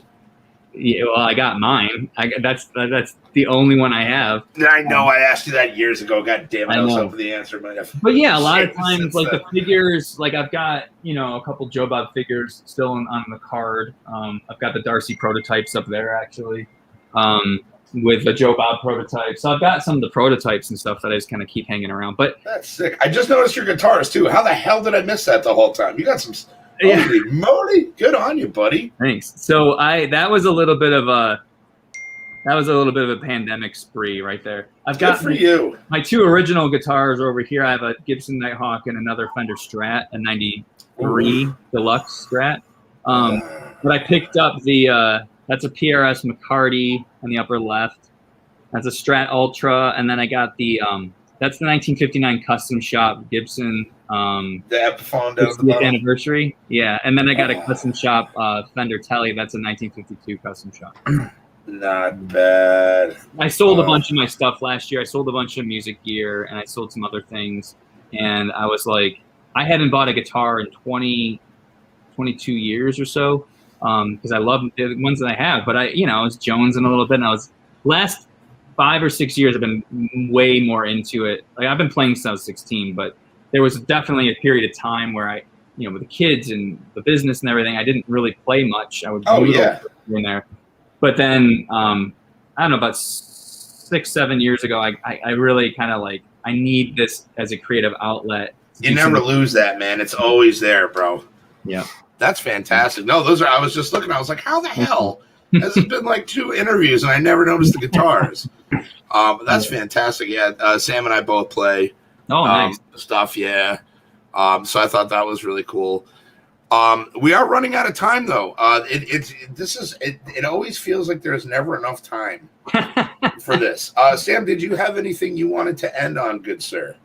Yeah, well, I got mine. That's the only one I have. I know. I asked you that years ago. God damn it! I was hoping for the answer, but yeah, a lot of times, the figures, I've got a couple Joe Bob figures still on the card. I've got the Darcy prototypes up there actually, with the Joe Bob prototype. So I've got some of the prototypes and stuff that I just kind of keep hanging around. But that's sick. I just noticed your guitars too. How the hell did I miss that the whole time? You got some Holy moly! Good on you, buddy. Thanks. So that was a little bit of a pandemic spree right there. I've got Good for you. My two original guitars over here. I have a Gibson Nighthawk and another Fender Strat, a '93 Deluxe Strat. But I picked up that's a PRS McCarty on the upper left. That's a Strat Ultra, and then I got that's the 1959 Custom Shop Gibson. The Epiphone down at the bottom. Anniversary. Yeah, and then I got a Custom Shop Fender Tele. That's a 1952 Custom Shop. Not bad. I sold a bunch of my stuff last year. I sold a bunch of music gear, and I sold some other things. And I was like, I hadn't bought a guitar in 22 years or so, because I love the ones that I have. But I was jonesing a little bit, and I was last 5 or 6 years I've been way more into it. Like I've been playing since I was 16, but there was definitely a period of time where I, with the kids and the business and everything, I didn't really play much. I would here and there. But then I don't know, about 6-7 years ago, I really kind of like, I need this as a creative outlet. You never lose that, man. It's always there, bro. Yeah. That's fantastic. No, I was just looking, I was like, how the hell has it been like 2 interviews and I never noticed the guitars? That's fantastic. Yeah, Sam and I both play nice stuff. Yeah. So I thought that was really cool. We are running out of time though. It always feels like there's never enough time for this. Sam, did you have anything you wanted to end on, good sir?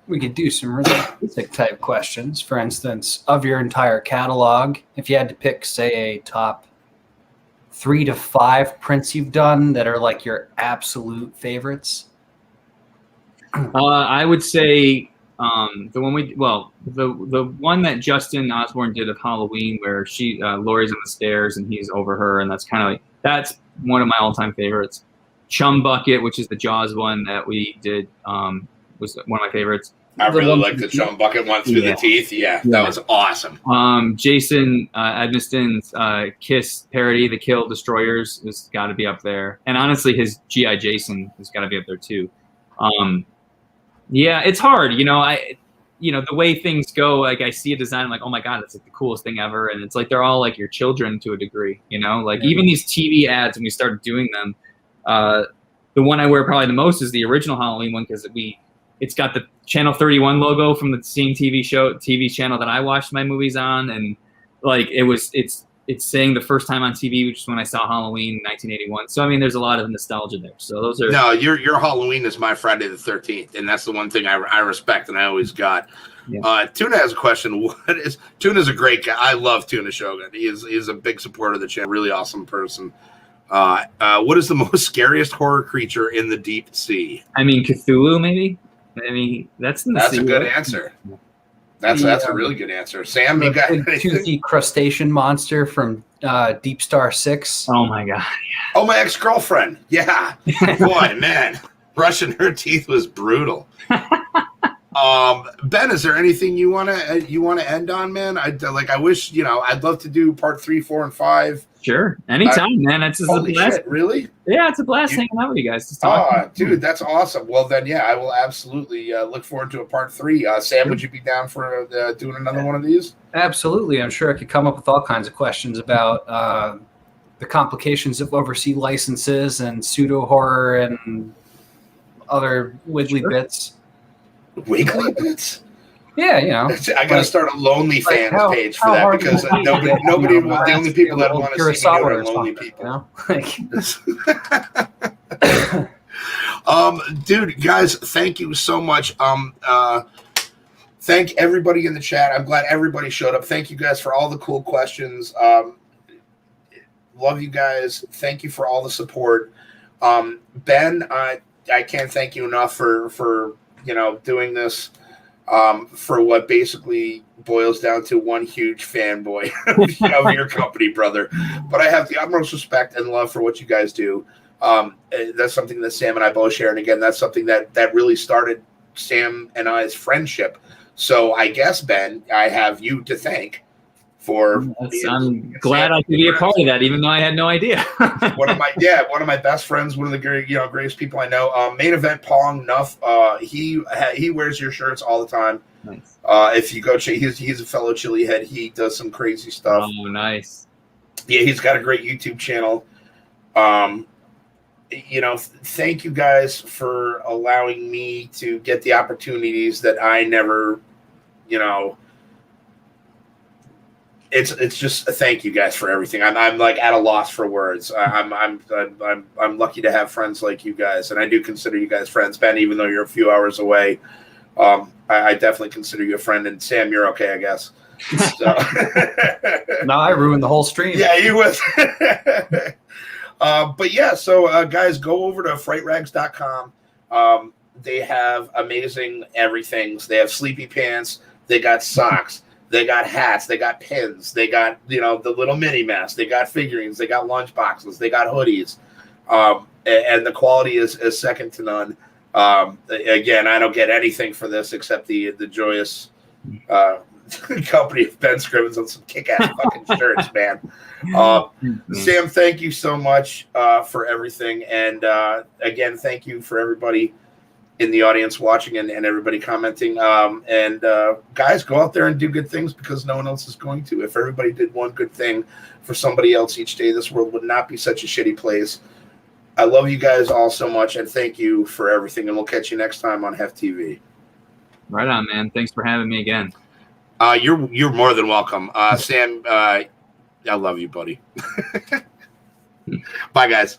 We could do some really basic type questions. For instance, of your entire catalog, if you had to pick, say, a top 3 to 5 prints you've done that are like your absolute favorites. I would say the one that Justin Osborne did of Halloween, where Laurie's on the stairs and he's over her, and that's kind of like, that's one of my all-time favorites. Chum Bucket, which is the Jaws one that we did, was one of my favorites. I really like the Chum Bucket one through the teeth. Yeah, that was awesome. Jason Edmiston's Kiss parody, The Kill Destroyers, has got to be up there. And honestly, his G.I. Jason has got to be up there too. Yeah, it's hard. The way things go, like I see a design, I'm like, oh my God, it's like the coolest thing ever. And it's like, they're all like your children to a degree, even these TV ads, when we started doing them, the one I wear probably the most is the original Halloween one, because it's got the Channel 31 logo from the same TV channel that I watched my movies on. And like, it's saying the first time on TV, which is when I saw Halloween in 1981. So, I mean, there's a lot of nostalgia there. So those are... No, your Halloween is my Friday the 13th. And that's the one thing I respect and I always got. Yeah. Tuna has a question. Tuna's a great guy. I love Tuna Shogun. He is a big supporter of the channel. Really awesome person. What is the most scariest horror creature in the deep sea? I mean, Cthulhu, maybe? I mean, that's in the sea. That's a good answer. That's a really good answer. Sam, you got anything? Toothy crustacean monster from Deep Star 6. Oh, my God. Yeah. Oh, my ex-girlfriend. Yeah. Boy, man. Brushing her teeth was brutal. Ben, is there anything you want to end on, man? I wish, I'd love to do part 3, 4, and 5. Sure. Anytime, man. It's just a blast. Shit, really? Yeah, it's a blast hanging out with you guys. Dude, that's awesome. Well, then, yeah, I will absolutely look forward to a part 3. Sam, would you be down for doing another one of these? Absolutely. I'm sure I could come up with all kinds of questions about the complications of overseas licenses and pseudo horror and other wiggly bits. Wiggly bits? Yeah, I got to start a Lonely Fans page for that, because nobody the only people that want to see me are lonely people. Dude, guys, thank you so much. Thank everybody in the chat. I'm glad everybody showed up. Thank you guys for all the cool questions. Love you guys. Thank you for all the support. Ben, I can't thank you enough for doing this. For what basically boils down to one huge fanboy of your company, brother. But I have the utmost respect and love for what you guys do. That's something that Sam and I both share. And again, that's something that really started Sam and I's friendship. So I guess, Ben, I have you to thank for... I'm glad I could be a part of that, even though I had no idea. one of my best friends, one of the greatest people I know. Main Event Pong Nuff. He wears your shirts all the time. Nice. If you go check, he's a fellow chili head. He does some crazy stuff. Oh, nice. Yeah, he's got a great YouTube channel. Thank you guys for allowing me to get the opportunities that I never, it's just a thank you guys for everything. I'm like at a loss for words. I'm lucky to have friends like you guys, and I do consider you guys friends, Ben, even though you're a few hours away. I definitely consider you a friend, and Sam, you're okay, I guess. So. No, I ruined the whole stream. Yeah, you was. But yeah, so guys, go over to Fright-Rags.com. They have amazing everything. They have sleepy pants. They got socks. They got hats. They got pins. They got the little mini masks. They got figurines. They got lunch boxes. They got hoodies. And the quality is second to none. Again, I don't get anything for this except the joyous company of Ben Scrivens on some kick-ass fucking shirts, man. Sam, thank you so much for everything. And again, thank you for everybody in the audience watching and everybody commenting. And guys, go out there and do good things because no one else is going to. If everybody did one good thing for somebody else each day, this world would not be such a shitty place. I love you guys all so much, and thank you for everything. And we'll catch you next time on Hef TV. Right on, man. Thanks for having me again. You're more than welcome. Sam, I love you, buddy. Bye, guys.